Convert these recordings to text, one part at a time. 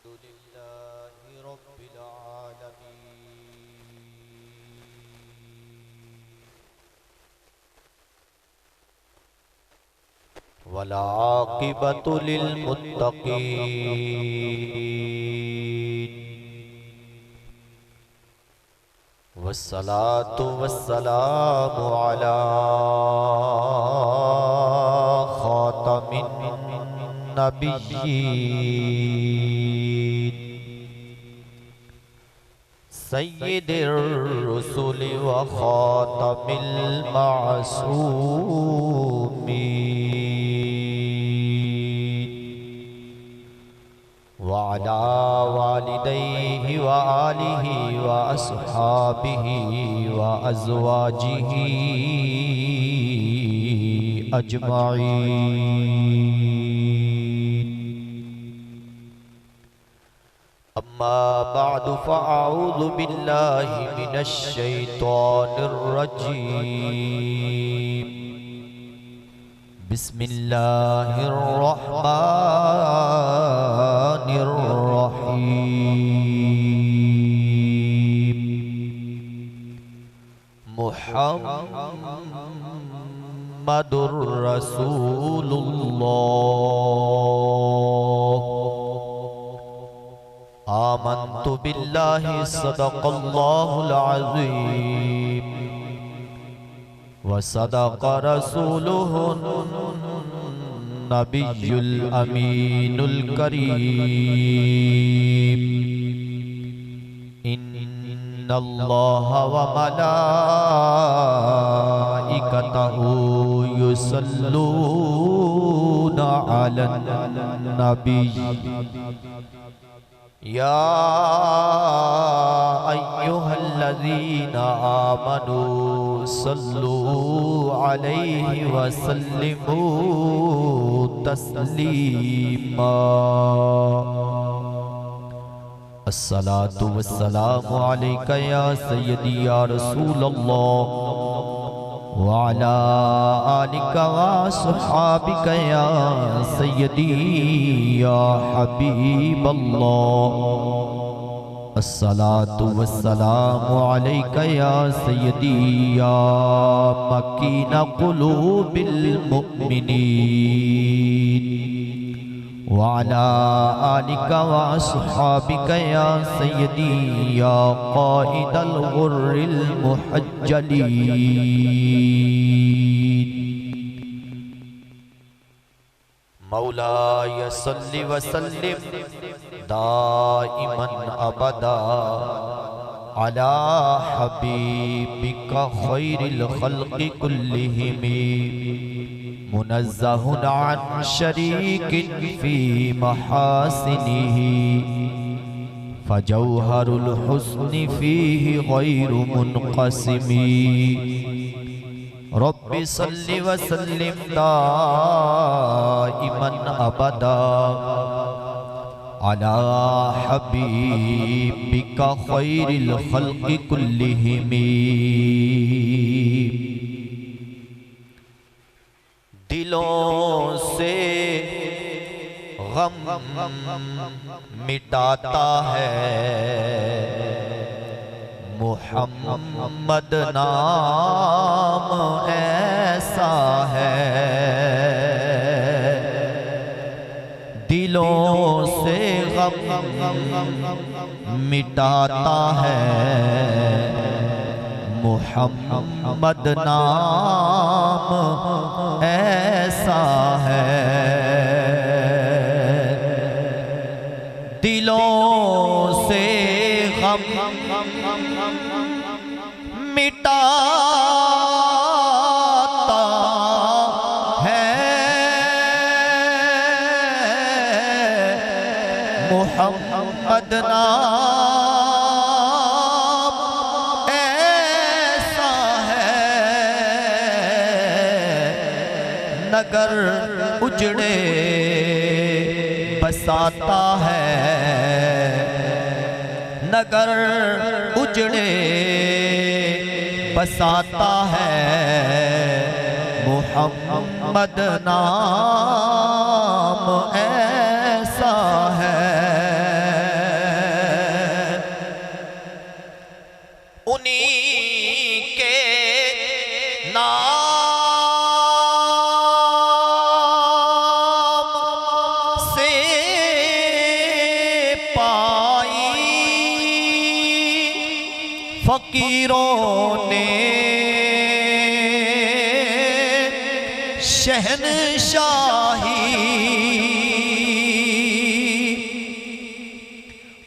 لله رب العالمين والعاقبة للمتقين والصلاة والسلام على خاتم النبيين سيد الرسل وخاتم المعصومين وعلى والديه وآله وأصحابه وأزواجه أجمعين أما بعد فأعوذ بالله من الشيطان الرجيم بسم الله الرحمن الرحيم محمد رسول الله آمنت بالله صدق الله العظيم وصدق رسوله النبي الأمين الكريم إن الله وملائكته يصلون على النبي يا أيها الذين آمنوا صلوا عليه وسلموا تسليما الصلاة والسلام عليك يا سيدي يا رسول الله وعلى آلك وصحابك يا سيدي يا حبيب الله الصلاة والسلام عليك يا سيدي يا مكين قلوب المؤمنين وعلى آلك وأصحابك يا سيدي يا قائد الغر المحجلين مولاي صل وسلم دائما أبدا على حبيبك خير الخلق كلهم منزه عن شريك في محاسنه فجوهر الحسن فيه غير منقسم رب صل وسلم دائما أبدا على حبيبك خير الخلق كلهم دلوں سے غم مٹاتا ہے محمد نام ایسا ہے دلوں سے غم مٹاتا ہے محمد نام ایسا ہے دلوں سے غم مٹاتا ہے محمد نام ایسا ہے نگر اجڑے بساتا ہے نگر اجڑے بساتا ہے محمد نام ایسا ہے پائی فقیروں نے شہنشاہی،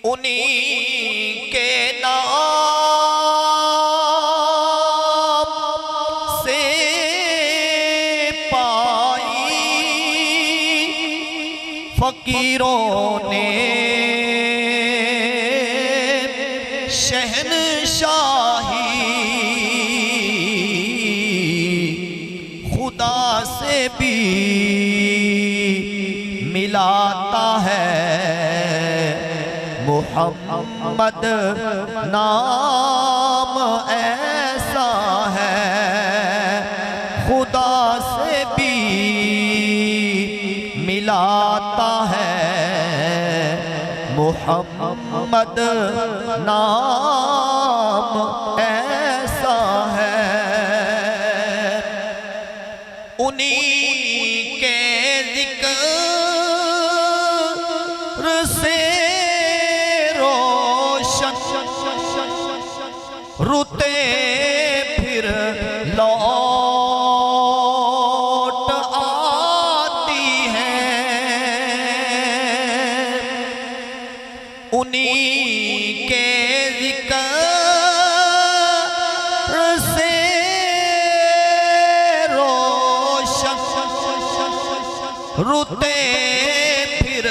انہی کے نام سے پائی فقیروں نے شہنشاہی، خدا سے بھی ملاتا ہے محمد نام ایسا ہے، خدا سے بھی ملاتا ہے محمد نام ایسا ہے، انہی کے ذکر سے روشن روتے پھر لوٹ آتی ہیں، انہی کے ذکر سے روشن روتے پھر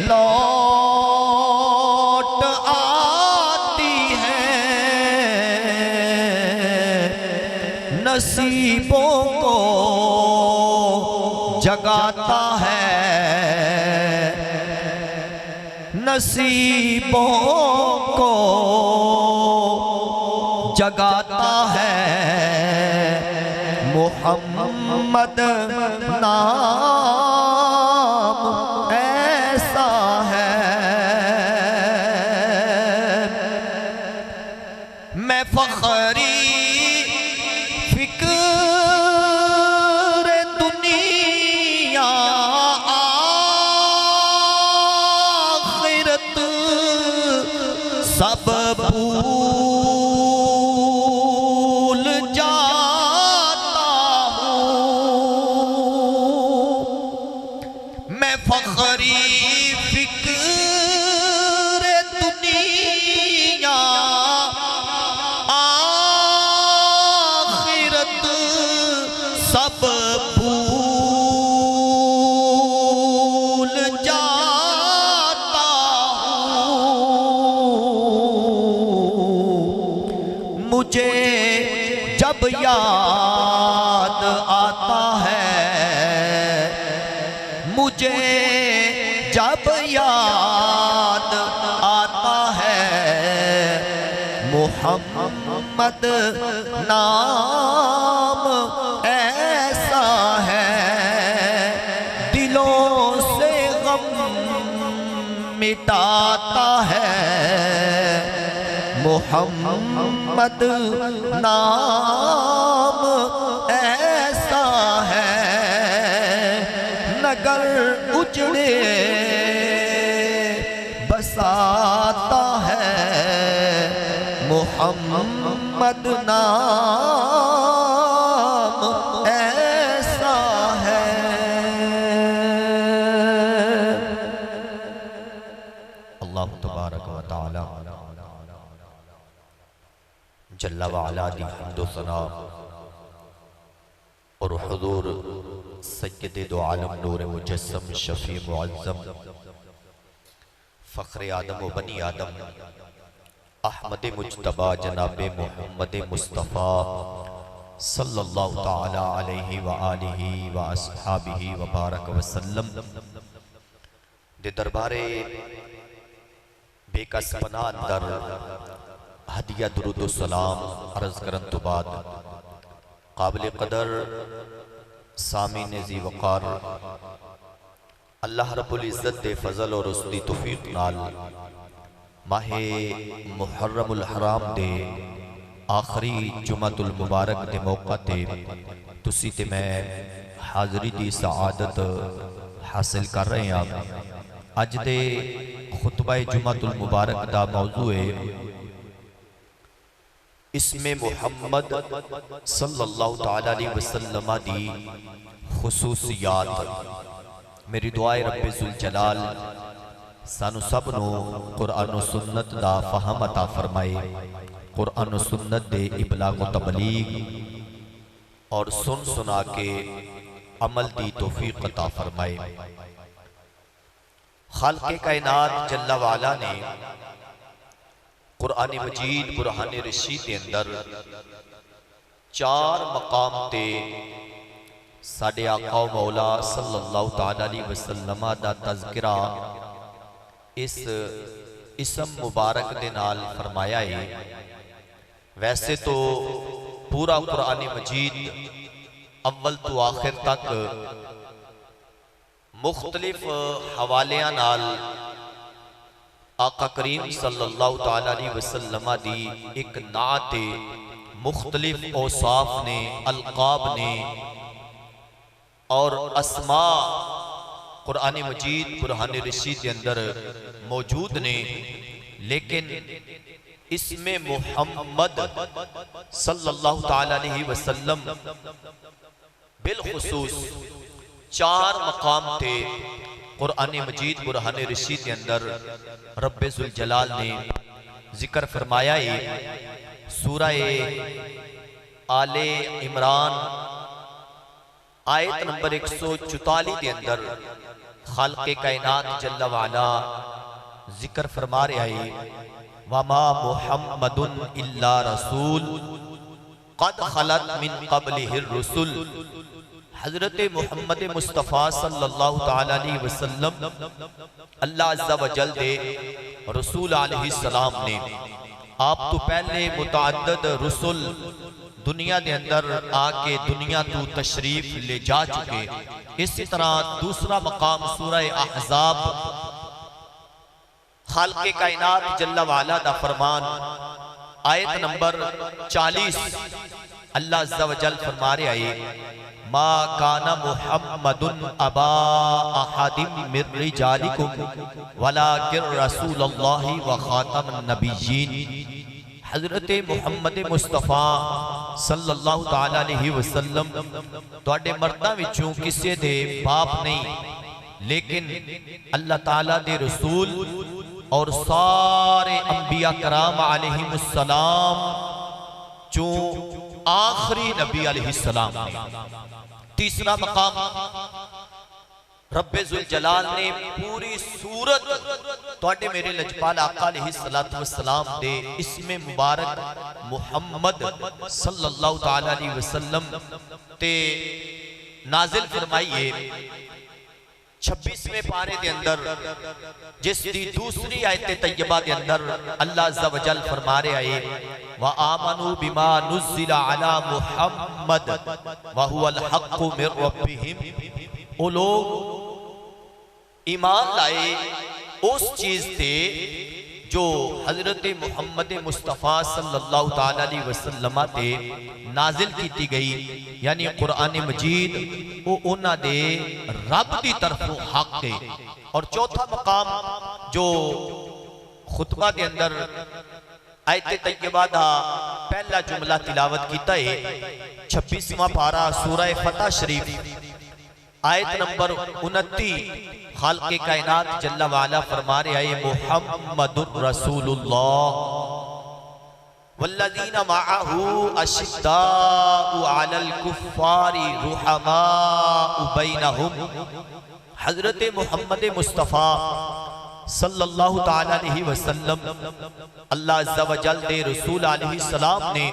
لوٹ آتی ہیں، نصیبوں کو جگاتا ہے، نصیبوں کو جگاتا ہے محمد نام ایسا ہے، میں فخری فکر دنیا آخرت سب بھول جاتا ہوں، میں فخری فکر دنیا آخرت سب بھول جاتا ہوں، مجھے جب یاد آتا ہے، مجھے جب یاد آتا ہے محمد نام ایسا ہے، دلوں سے غم مٹاتا ہے محمد نام ایسا ہے، نگر اجڑے بساتا ہے محمد نام ایسا ہے، اللہ تبارک و تعالی جل وعلا دی حمد و ثنا اور حضور سید دو عالم نور مجسم شفیع معظم فخر آدم و بنی آدم احمد مجتبی جناب محمد مصطفیٰ صلی اللہ تعالی علیہ وآلہ واصحابہ وبارک وسلم دے دربارے بے کس پناہ اندر ہدیہ درود و سلام عرض کرن تو بعد قابل قدر سامعین ذی وقار اللہ رب العزت دے فضل اور اس دی توفیق نال ماہ محرم الحرام دے آخری جمعۃ المبارک دے موقع تے تسی تے میں حاضری دی سعادت حاصل کر رہے ہیں۔ اج دے خطبہ جمعۃ المبارک دا موضوع ہے اسم محمد صلی اللہ تعالی علیہ وسلم دی خصوصیات۔ میری دعائے رب ذوالجلال سانو سب نو قرآن و سنت دا فہم عطا فرمائے، قرآن و سنت دے ابلاغ و تبلیغ اور سن سنا کے عمل دی توفیق عطا فرمائے۔ خالق کائنات جل وعلا نے قرآن مجید برہان رشید کے اندر 4 مقام تے ساڈے آقا و مولا صلی اللہ تعالی علیہ وسلم دا تذکرہ اس اسم مبارک دے نال فرمایا ہے۔ ویسے تو پورا قرآن مجید اول تو آخر تک مختلف حوالیاں نال آقا کریم صلی اللہ تعالی علیہ وسلم دی ایک نعت مختلف اوصاف نے، القاب نے اور اسماء قرآن مجید برہان رشید کے اندر موجود نے، لیکن اسم محمد صلی اللہ تعالی علیہ وسلم بالخصوص 4 مقام تھے قرآن مجید برہان رشید کے اندر رب ذوالجلال نے ذکر فرمایا ہے۔ سورہ آل عمران آیت نمبر 144 کے اندر خالق کائنات جل وعلا ذکر فرما رہا ہے، وَمَا مُحَمَّدٌ إِلَّا رَسُولٌ قَدْ خَلَتْ مِن قَبْلِهِ الرُّسُلُ۔ حضرت محمد مصطفیٰ صلی اللہ تعالی علیہ وسلم اللہ عز و جل دے رسول علیہ السلام نے آپ تو پہلے متعدد رسول دنیا دے اندر آکے دنیا تو تشریف لے جا چکے۔ اسی طرح دوسرا مقام سورہ احزاب خالق کائنات جل وعلا دا فرمان آیت نمبر 40 اللہ عز و جل فرما رہے آئے، ما کان محمد ابا احد من رجالکم ولکن رسول اللہ و خاتم النبیین۔ حضرت محمد مصطفیٰ صلی اللہ تعالی علیہ وسلم توڑے مردہ وچوں کسے دے باپ نہیں، لیکن اللہ تعالیٰ دے رسول اور سارے انبیاء کرام علیہ السلام چوں آخری نبی علیہ السلام نے۔ تیسرا مقام رب ذوالجلال نے پوری سورت توڑے میرے لجپال آقا علیہ السلام دے اسم مبارک محمد صلی اللہ تعالی علیہ وسلم تے نازل فرمائیے۔ 26ویں پارے دے اندر جس دی دوسری آیت طیبہ دے اندر اللہ عز و جل فرما رہے آئے، وَآمَنُوا بِمَا نُزِّلَ عَلَى مُحَمَّدٍ وَهُوَ الْحَقُّ مِن رَبِّهِمْ۔ وہ لوگ ایمان لائے اس چیز تے جو حضرت محمد مصطفیٰ صلی اللہ تعالی علیہ وسلم تے نازل کیتی گئی، یعنی قرآن مجید وہ انہاں دے رب دی طرف حق دے۔ اور چوتھا مقام جو خطبہ دے اندر آیت طیبہ دا پہلا جملہ تلاوت کیتا ہے، 26واں پارہ سورہ فتح شریف آیت نمبر 29 خالق کائنات جل وعلا فرما رہے آئے، محمد رسول اللہ والذین معہ اشداء علی الکفار رحماء بینہم۔ حضرت محمد مصطفیٰ صلی اللہ تعالی علیہ وسلم اللہ عز و جل دے رسول علیہ السلام نے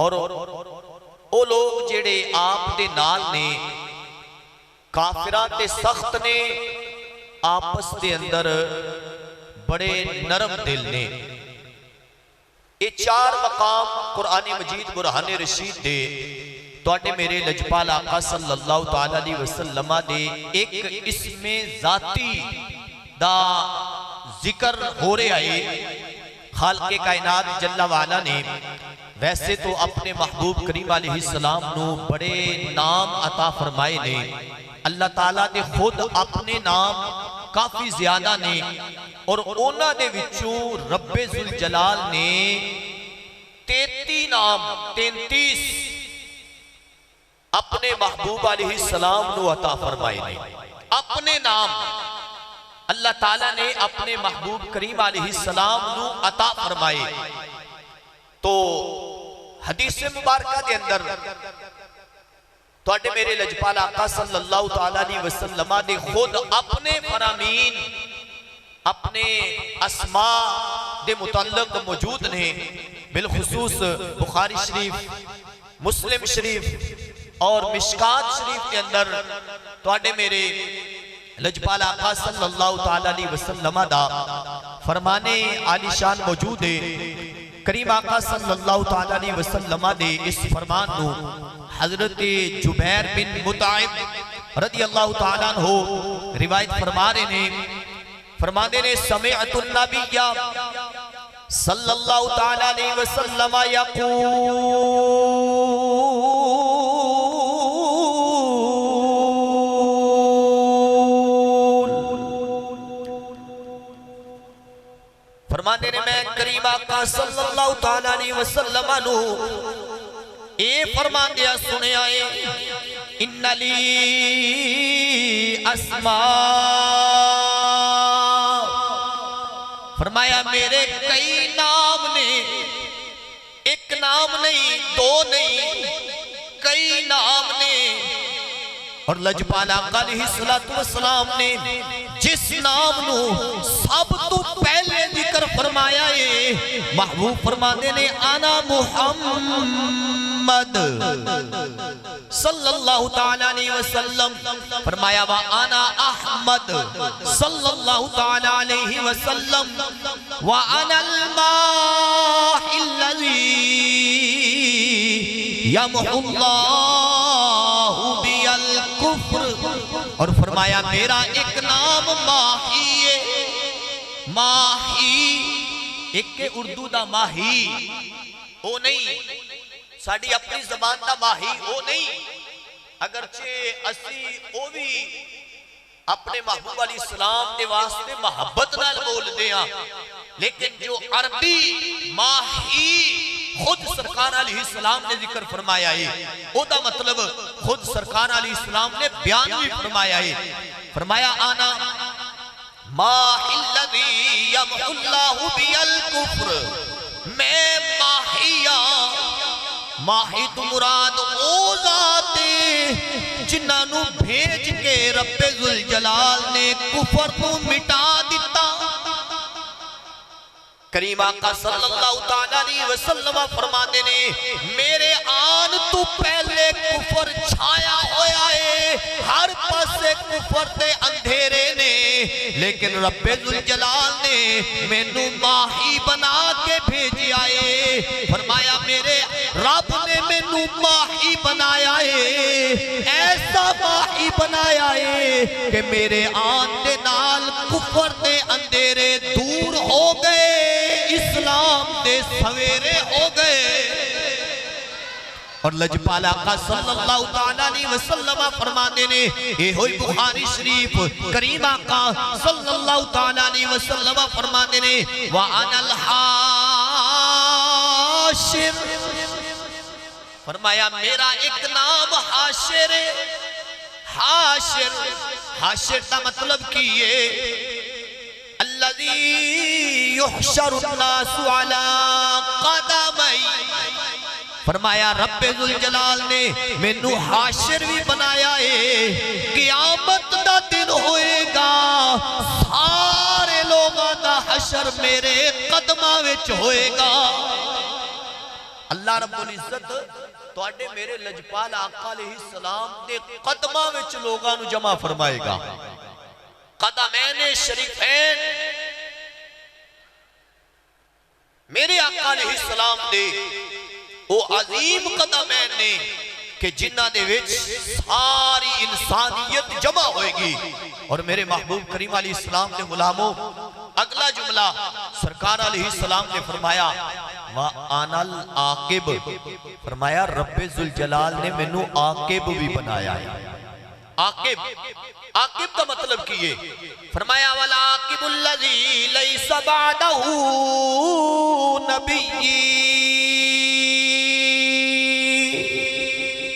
اور او لوگ جڑے آپ دے نال نے کافران تے سخت نے، آپس دے اندر بڑے نرم دل نے۔ یہ 4 مقام قرآن مجید برہان رشید دے توڑے میرے لجپال آقا صلی اللہ تعالی علیہ وسلم دے ایک اسم ذاتی دا ذکر ہو رہے آئے۔ خالق کائنات جل وعلا نے ویسے تو اپنے محبوب کریم علیہ السلام نو بڑے نام عطا فرمائے نے، اللہ تعالیٰ نے خود اپنے نام کافی زیادہ نے اور اونا دے وچوں رب ذوالجلال نے 33 نام 33 اپنے محبوب علیہ السلام نو عطا فرمائے نے. اپنے نام اللہ تعالیٰ نے اپنے محبوب کریم علیہ السلام نو عطا فرمائے. تو حدیث مبارکہ کے اندر توڑے میرے لجپال آقا صلی اللہ تعالیٰ علیہ وسلم نے خود اپنے فرامین اپنے اسماء دے متعلق موجود نے. بالخصوص بخاری شریف، مسلم شریف اور مشکات شریف کے اندر توڑے میرے لجپال آقا صلی اللہ تعالیٰ علیہ وسلم دا فرمانے عالی شان موجود ہے. کریم آقا صلی اللہ تعالیٰ علیہ وسلم دے اس فرمان نو حضرت جبیر بن مطعم رضی اللہ تعالیٰ عنہ روایت فرمانے نے سمعت النبی صلی اللہ تعالیٰ علیہ وسلم یقول فرمانے نے میں کریم آقا صلی اللہ تعالیٰ علیہ وسلم نو اے فرمان دیا سنے آئے ان لی اسماء، فرمایا میرے کئی نام نے، ایک نام نہیں، دو نہیں، کئی نام نے. اور لجپال آقا علیہ السلام نے جس نام نو سب تو پہلے ذکر فرمایا ہے محبوب فرمانے نے انا محمد صلی اللہ تعالیٰ علیہ وسلم. فرمایا وَأَنَا احمد صلی اللہ تعالیٰ علیہ وسلم وَأَنَا الْمَاحِ الَّذِي يَمْحُ اللَّهُ بِيَ الْكُفْرِ. اور فرمایا میرا ایک نام ماہی ہے. ماہی ایک کے اردو دا ماہی او نہیں، ساڑھی اپنی زبان دا ماہی او نہیں، اگرچہ اسی او بھی اپنے محبوب علیہ السلام دے واسطے محبت نال بول دیا، لیکن جو عربی ماہی خود سرکار علیہ السلام نے ذکر فرمایا ہے او دا مطلب خود سرکار علیہ السلام نے بیان بھی فرمایا ہے. فرمایا آنا ماہی الذی یمحو اللہ بی الکفر، میں ماہیاں. ماہی تو مراد او ذاتے جنہاں نو بھیج کے رب ذوالجلال نے کفر کو مٹا دیتا. کریم آقا صلی اللہ تعالیٰ علیہ وسلم فرماتے نے میرے آن تو پہلے کفر چھایا ہویا ہے، ہر پاسے کفر تے اندھیرے نے، لیکن رب ذوالجلال نے مینوں ماہی بنا کے بھیجی آئے. فرمایا میرے رب نے مینوں ماہی بنایا ہے، ایسا ماہی بنایا ہے کہ میرے آن دے نال کفر تے اندھیرے دور ہو گئے، اسلام دے سویرے ہو گئے. اور لجپال آقا صلی اللہ تعالیٰ علیہ وسلم فرمانے نے اے ہوئی بخاری شریف کریم آقا صلی اللہ تعالیٰ علیہ وسلم فرمانے نے وَأَنَا الْحَاشِرِ، فرمایا میرا ایک نام حاشر ہے. حاشر کا مطلب کیے الذی یحشر الناس علی قدمی. فرمایا رب ذوالجلال نے مینوں حاشر بھی بنایا ہے، قیامت دا دن ہوئے گا سارے لوگاں دا حشر میرے قدماں وچ ہوئے گا. اللہ رب العزت توڑے میرے لجپال آقا علیہ السلام دے قدماں وچ لوگاں نو جمع فرمائے گا. قدمین شریفین میرے آقا علیہ السلام دے او عظیم قدمین نے کہ جنہ دے وچ ساری انسانیت جمع ہوئے گی. اور میرے محبوب کریم علیہ السلام دے غلاموں اگلا جملہ سرکار علیہ السلام نے فرمایا وَأَنَا الْعَاقِبُ، فرمایا رب ذوالجلال نے مینوں عاقب بھی بنایا ہے. عاقب، عاقب کا مطلب کیے فرمایا والعاقب الذی لیس بعدہ نبی،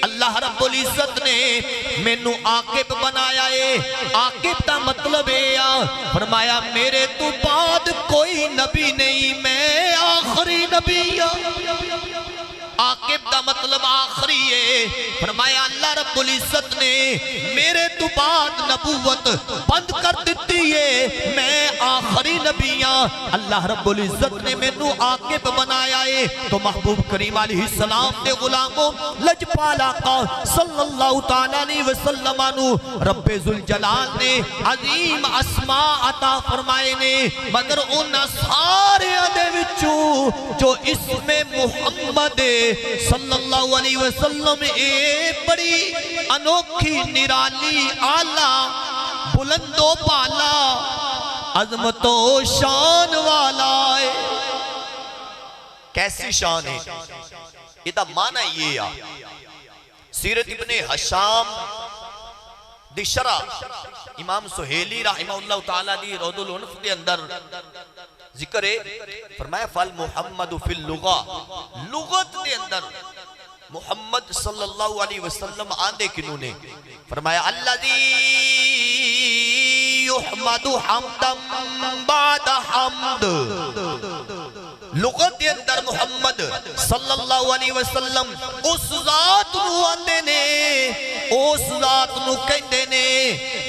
اللہ رب العزت نے مینوں عاقب بنایا ہے۔ عاقب کا مطلب ہے فرمایا میرے تو بعد کوئی نبی نہیں، میں آخری نبی ہوں۔ عاقب کا مطلب آخری ہے، فرمایا اللہ رب العزت نے میرے تو بعد نبوت بند کر دیتی ہے، میں آخری نبی ہوں۔ اللہ رب العزت نے مینوں عاقب بنایا ہے۔ تو محبوب کریم علیہ السلام دے غلاموں، لجپال آقا صلی اللہ تعالیٰ علیہ وسلم عنہ رب ذوالجلال نے عظیم اسماء عطا فرمائے نے، مگر ان سارے دے وچوں جو اسم محمد صلی اللہ علیہ وسلم بڑی انوکھی نرالی آلہ بلند و بالا عظمت و شان والا ہے۔ کیسی شان ہے؟ یہ معنی یہ ہے سیرت ابن حشام دی شرح امام سہیلی رحمہ اللہ تعالیٰ دی رود العنف دے اندر ذکر ہے، فرمایا فال محمد فی اللغہ، لغت دے اندر محمد صلی اللہ علیہ وسلم آندے کنوں نے فرمایا الذی یحمد حمدا بعد حمد، لغت دے اندر محمد صلی اللہ علیہ وسلم اس ذات نو آندے نے، اس ذات نو کہندے نے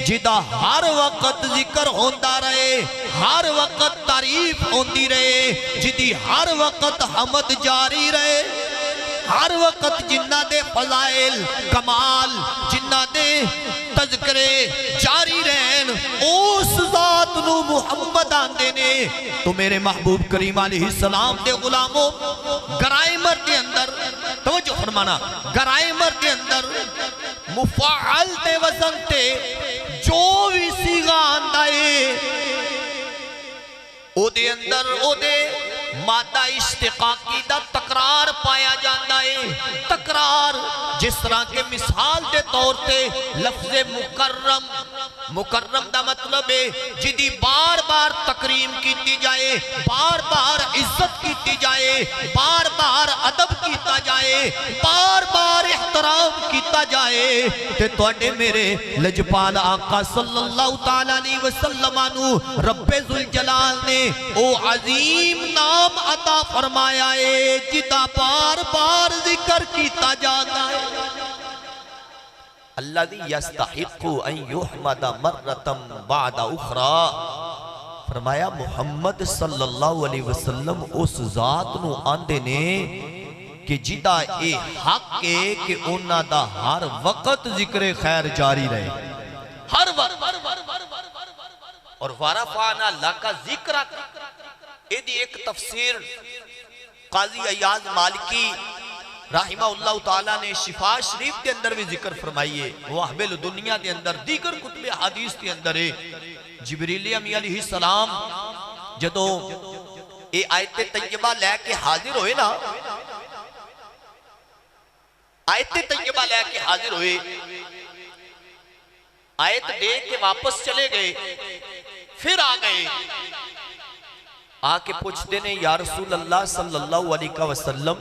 جدا ہر وقت ذکر ہوندہ رہے، ہر وقت تعریف ہوندی رہے، جدی ہر وقت حمد جاری رہے، ہر وقت جنہ دے فضائل کمال جنہ دے تذکرے جاری رہن، اس ذات نو محمد آندے نے۔ تو میرے محبوب کریم علیہ السلام دے غلاموں، گرائمر دے اندر توجہ فرمانا، گرائمر دے اندر مفعل دے وزن تے جو بھی سیغہ آندہ ہے او دے اندر او دے مادہ اشتقاقی دا تقرار پایا جاندہ ہے۔ تقرار جس طرح کے مثال دے طور تے لفظ مکرم، مکرم دا مطلب ہے جدی بار بار تکریم کیتی جائے، بار بار عزت کیتی جائے، بار بار ادب کیتا جائے، بار بار احترام کیتا جائے۔ تے توڑے میرے لجپال آقا صلی اللہ تعالیٰ علیہ وسلم عنہ رب ذوالجلال نے او عظیم نام عطا فرمایا ہے جدا بار بار ذکر کیتا جاتا ہے۔ الذی یستحق ان یحمد مرۃ بعد اخرى، فرمایا محمد صلی اللہ علیہ وسلم اس ذات نو آندے نے کہ جدا اے حق ہے کہ انہاں دا ہر وقت ذکر خیر جاری رہے، ہر وقت۔ اور ورفعنا لک ذکرک، ایدی ایک تفسیر قاضی ایاز مالکی رحمہ اللہ تعالیٰ نے شفا شریف کے اندر بھی ذکر فرمائیے، وحبل دنیا کے اندر دیگر کتب حدیث کے اندر ہے۔ جبریل امین علیہ السلام جدو اے آیت طیبہ لے کے حاضر ہوئے نا، آیت طیبہ لے کے حاضر ہوئے، آیت دے کے واپس چلے گئے، پھر آ گئے، آکے پوچھ دینے یا رسول اللہ صلی اللہ علیہ وسلم،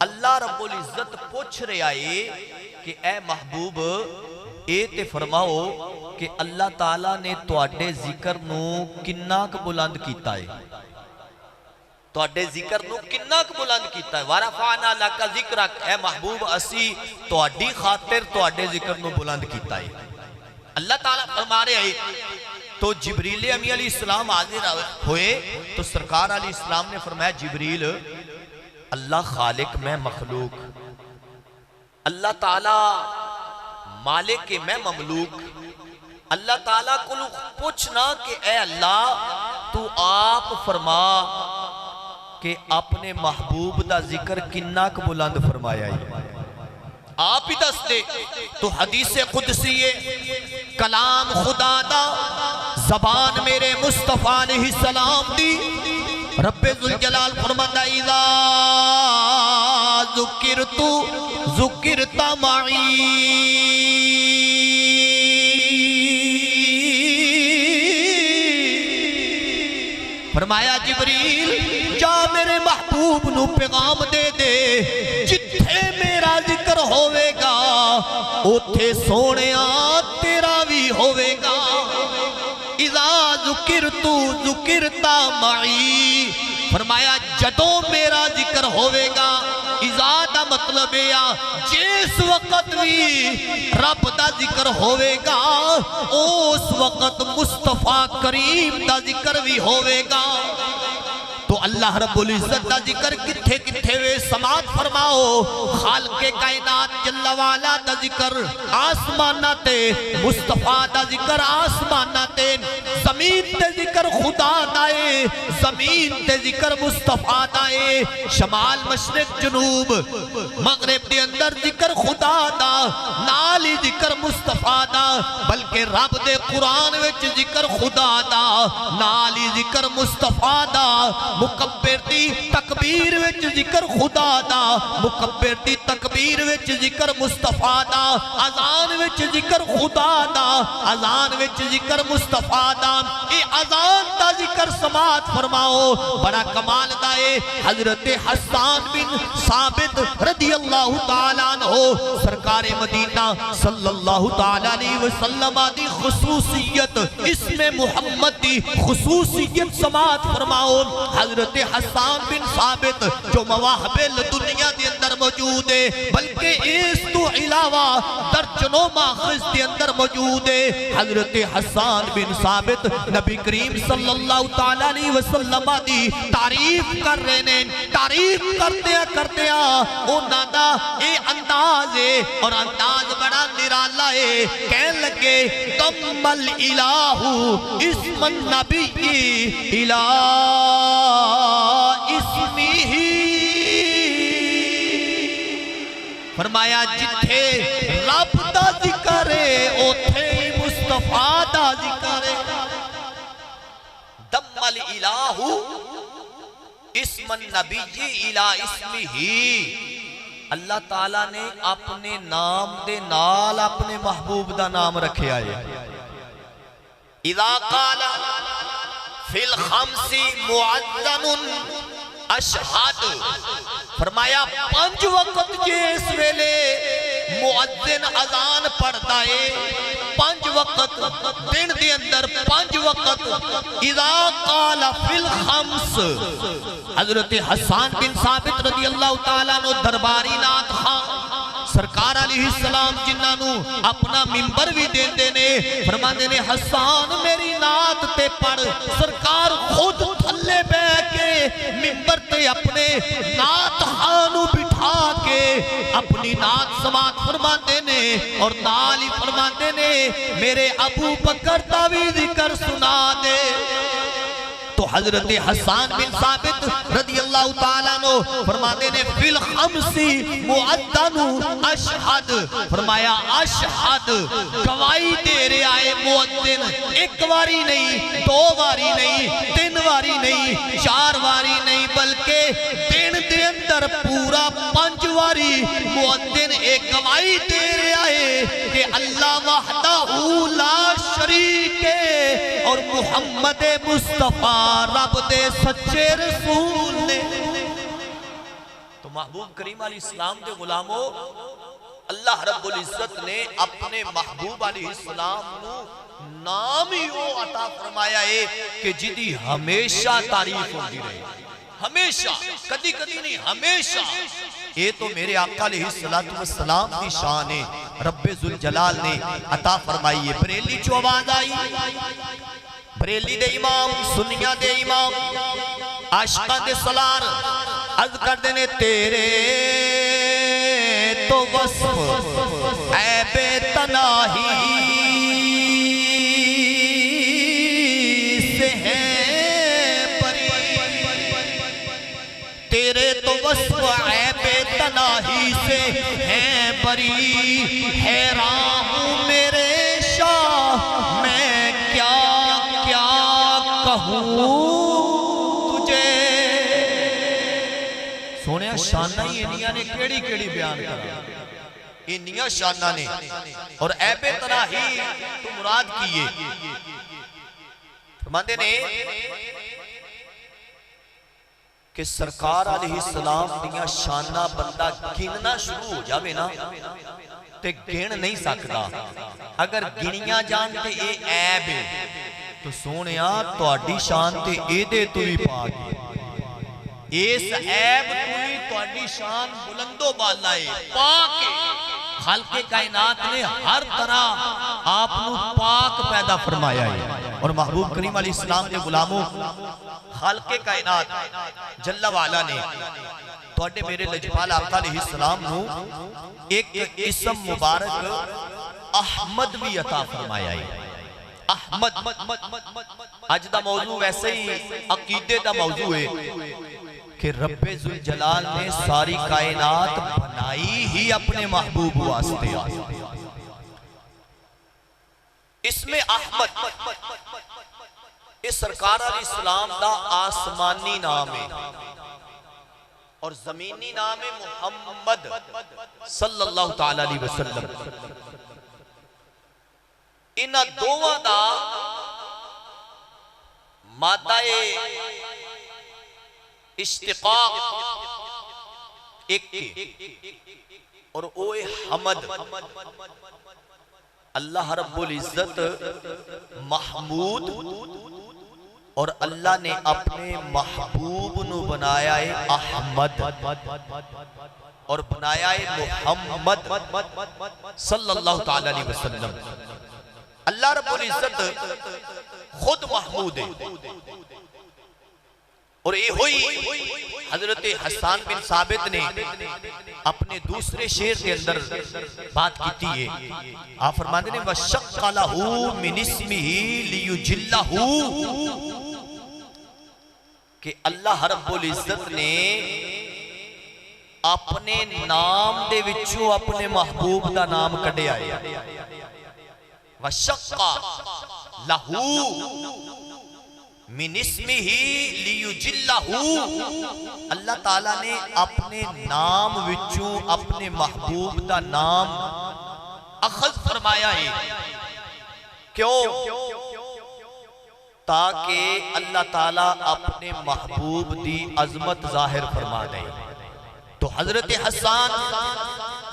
اللہ رب العزت پوچھ رہے آئے کہ اے محبوب اے تے فرماؤ کہ اللہ تعالیٰ نے تواڈے ذکر نو کناک بلند کیتا ہے، تواڈے ذکر نو کناک بلند کیتا ہے۔ وَرَفَعْنَا لَكَ ذِكْرَكَ، اے محبوب اسی تواڈی خاطر تواڈے ذکر نو بلند کیتا ہے۔ اللہ تعالیٰ فرما رہے ہیں۔ تو جبریل امی علیہ السلام حاضر ہوئے تو سرکار علیہ السلام نے فرمایا جبریل اللہ خالق میں مخلوق، اللہ تعالیٰ مالک میں مملوک، اللہ تعالیٰ کو پوچھنا کہ اے اللہ تو آپ فرما کہ اپنے محبوب دا ذکر کناک بلند فرمایا ہے، آپ ہی دس دے۔ تو حدیث قدسی کلام خدا دا، زبان میرے مصطفیٰ علیہ السلام دی، رب ذوالجلال فرماتا اذا ذکرت ذکرت معی، فرمایا جبریل جا میرے محبوب نو پیغام دے دے جتھے میرا ذکر ہوئے گا اوتھے سونیا تیرا بھی ہوئے گا اذا ذکرتو ذکرتا معی فرمایا جدوں میرا ذکر ہوئے گا اذا دا مطلب ہے جس وقت بھی رب دا ذکر ہوئے گا اس وقت مصطفیٰ کریم دا ذکر بھی ہوئے گا تو اللہ رب العزت دا ذکر کتھے کتھے وے سماعت فرماؤ خالق کائنات جل والا دا ذکر آسمانہ تے مصطفیٰ دا ذکر آسمانہ تے زمین تے ذکر خدا دائے زمین تے ذکر مصطفیٰ دائے شمال مشرق جنوب مغرب دے اندر ذکر خدا دا نالی ذکر مصطفیٰ دا بلکہ رب دے قرآن وچ ذکر خدا دا نالی ذکر مصطفیٰ دا مکبر دی تکبیر وچ ذکر خدا دا مکبر دی تکبیر وچ ذکر مصطفیٰ دا اذان وچ ذکر خدا دا اذان وچ ذکر مصطفیٰ دا اے اذان دا ذکر سماعت فرماؤ بڑا کمال دائے حضرت حسان بن ثابت رضی اللہ تعالیٰ عنہ سرکار مدینہ صلی اللہ تعالیٰ علیہ وسلم دی خصوصیت اسم محمد دی خصوصیت سماعت فرماؤ حضرت حسان بن ثابت جو مواہب دنیا دے اندر موجود ہے بلکہ اس تو علاوہ درجنوں ماخذ دے اندر موجود ہے حضرت حسان بن ثابت نبی کریم صلی اللہ تعالیٰ علیہ وسلم دی تعریف کر رہے ہیں تعریف کرتے انہاں دا اے انداز ہے اور انداز بڑا نرالا ہے کہنے لگے تم الالہ اسم النبی الہ اسمی فرمایا جتھے رب دا ذکر ہے اوتھے مصطفیٰ دا ذکر ہے دم الالہ اسم النبی الہ اسمی اللہ تعالیٰ نے اپنے نام دے نال اپنے محبوب دا نام رکھے آئے اذا قال فی الخمس معذن اشہد فرمایا 5 وقت جس ویلے معذن اذان پڑھتا ہے 5 وقت دن دے اندر 5 وقت اذا قال فی الخمس حضرت حسان بن ثابت رضی اللہ تعالیٰ عنہ درباری نات خان سرکار علیہ السلام جنہاں نو اپنا ممبر بھی دین دینے فرماندے نے حسان میری نات تے پڑھ سرکار خود تھلے بے کے ممبر تے اپنے نات خانو بٹھا کے اپنی نات سماعت فرماندے نے اور نالی فرماندے نے میرے ابو بکر دا بھی ذکر سنا دے تو حضرت حسان بن ثابت رضی اللہ تعالیٰ عنہ فرماتے نے فی الخمس معدن اشہد فرمایا اشہد گواہی دے رہے آئے معدن 1 واری نہیں 2 واری نہیں 3 واری نہیں 4 واری نہیں بلکہ دن دے اندر پورا 5 واری معدن ایک گواہی دے رہے آئے کہ اللہ وحدہ لا شریک ہے اور محمد مصطفیٰ رب دے سچے رسول نے تو محبوب کریم علیہ السلام دے غلاموں اللہ رب العزت نے اپنے محبوب علیہ السلام نو نام ہی وہ عطا فرمایا ہے کہ جدی ہمیشہ تعریف ہوتی رہے ہمیشہ کدی کدی نہیں ہمیشہ یہ تو میرے آقا علیہ السلام کی شان ہے رب ذوالجلال نے عطا فرمائی ہے بریلی جو آواز آئی بریلی دے امام سنیہ دے امام عاشقہ دے سلار عرض کر دینے تیرے تو وصف عیب تناہی سے ہیں پری تیرے تو وصف عیب تناہی سے ہیں پری حیران ہوں میرے شاہ میں کیا تجھے سونیا شانہ ہی انہیاں نے کیڑی کیڑی بیان کرا انہیاں شانہ نے اور عیب تناہی تو مراد کیے فرماندے نے کہ سرکار علیہ السلام دیاں شانہ بندہ گننا شروع ہو جاوے نا تے گن نہیں سکتا. اگر گنیاں جان تے اے عیب ہے تو سونیا تہاڈی شان تے اے دے تو بھی پاک ہے. اس عیب تو ہی تہاڈی شان بلند و بالا ہے، پاک ہے. خالق کائنات نے ہر طرح آپ نو پاک پیدا فرمایا ہے. اور محبوب کریم علیہ السلام کے غلاموں، خالق کائنات جل وعلا نے تہاڈے میرے لجپال آقا علیہ السلام نو ایک اسم مبارک احمد بھی عطا فرمایا ہے. احمد اج دا موضوع ویسے ہی عقیدے دا موضوع ہے کہ رب ذوالجلال نے ساری کائنات بنائی ہی اپنے محبوب واسطے. اسم احمد اس سرکار علیہ السلام دا آسمانی نام ہے اور زمینی نام ہے محمد صلی اللہ تعالی علیہ وسلم. انہاں دوواں دا مادہ اشتقاق ایک اور اوے حمد. اللہ رب العزت محمود اور اللہ نے اپنے محبوب نو بنایا ہے احمد اور بنایا ہے محمد صلی اللہ تعالی علیہ وسلم. اللہ رب العزت خود محمود ہے اور یہ ہوئی حضرت حسان بن ثابت نے اپنے دوسرے شعر کے اندر بات کیتی ہے. آپ فرماتے ہیں وَشَقَّ لَهُ مِنِ اسْمِهِ لِيُجِلَّهُ کہ اللہ رب العزت نے اپنے نام دے وچوں اپنے محبوب دا نام کڈے آیا. وَشَقَّ لَهُ من اسمہ لیجلہ اللہ تعالیٰ نے اپنے نام وچوں اپنے محبوب دا نام اخذ فرمایا ہے. کیوں؟ تاکہ اللہ تعالیٰ اپنے محبوب دی عظمت ظاہر فرما دے. تو حضرت حسان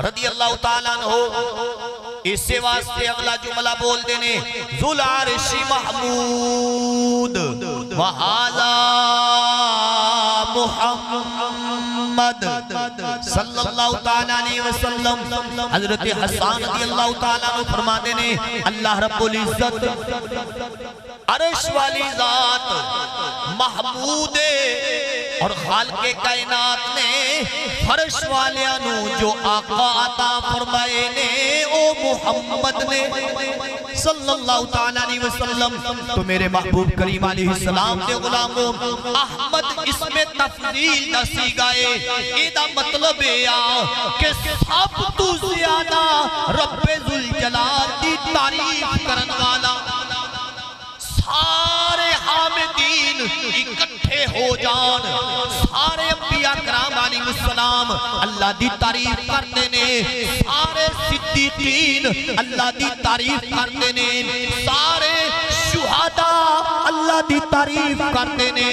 رضی اللہ تعالیٰ عنہ اسے واسطے اگلا جملہ بول دینے ذو العرش محمود وہذا محمد صلی اللہ تعالیٰ علیہ وسلم. حضرت حسان رضی اللہ تعالیٰ عنہ فرما دینے اللہ رب العزت عرش والی ذات محمود اور خالق کائنات نے فرش والیانو جو آقا عطا فرمائے نے او محمد نے صلی اللہ تعالیٰ علیہ وسلم. تو میرے محبوب کریم علیہ السلام کے غلاموں احمد اسم تفضیل دسی گئے. ایدہ مطلب ہے کہ سب تو زیادہ رب ذوالجلال دی تعریف کرن والا سارے حامدین اکٹھے ہو جان سارے انبیاء کرام علیہ السلام اللہ دی تعریف کرتے نے سارے صدیقین اللہ دی تعریف کرتے نے سارے شہداء اللہ دی تعریف کرتے نے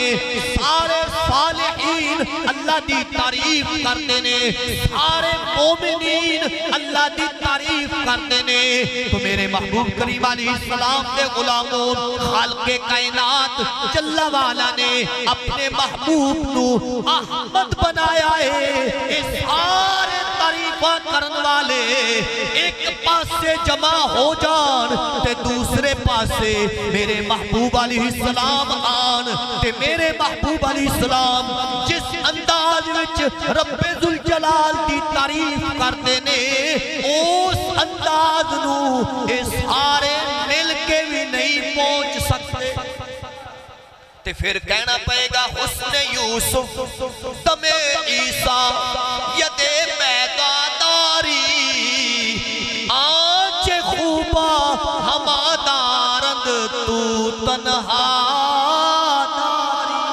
سارے صالحین اللہ دی تعریف کرتے نے سارے مومنین اللہ دی تعریف کرتے نے. تو میرے محبوب کریم علیہ السلام دے غلاموں خالق کائنات جل وعلا نے اپنے محبوب نو احمد بنایا ہے. اس سارے تعریفہ کرن والے ایک پاسے جمع ہو جان تے دوسرے پاسے میرے محبوب علیہ السلام آن تے میرے محبوب علیہ السلام جس انداز وچ رب ذوالجلال دی تعریف کرتے نے اس انداز نو اے سارے مل کے بھی نہیں پہنچ سکتے. تے پھر کہنا پائے گا حسن یوسف دم عیسیٰ ید میداداری آنچ خوبا ہما دارند تو تنہا داری.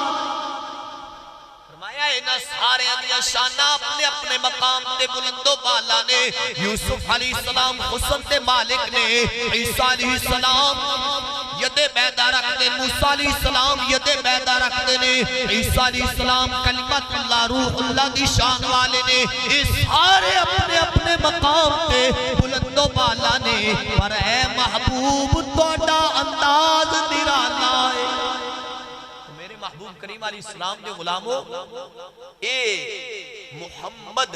فرمایا اینا سارے اندیا شانہ اپنے اپنے مقام دے بلند و بالا نے یوسف علیہ السلام حسن دے مالک نے عیسیٰ علیہ السلام یدے بیدہ رکھتے، موسیٰ علیہ السلام یدے بیدہ رکھتے نے، عیسیٰ علیہ السلام کلمت اللہ روح اللہ دی شان والے نے، اس سارے اپنے اپنے مقام تے بلند و بالا نے، پر اے محبوب توڑا انداز نرانا ہے۔ میرے محبوب کریم علیہ السلام دے غلاموں، اے محمد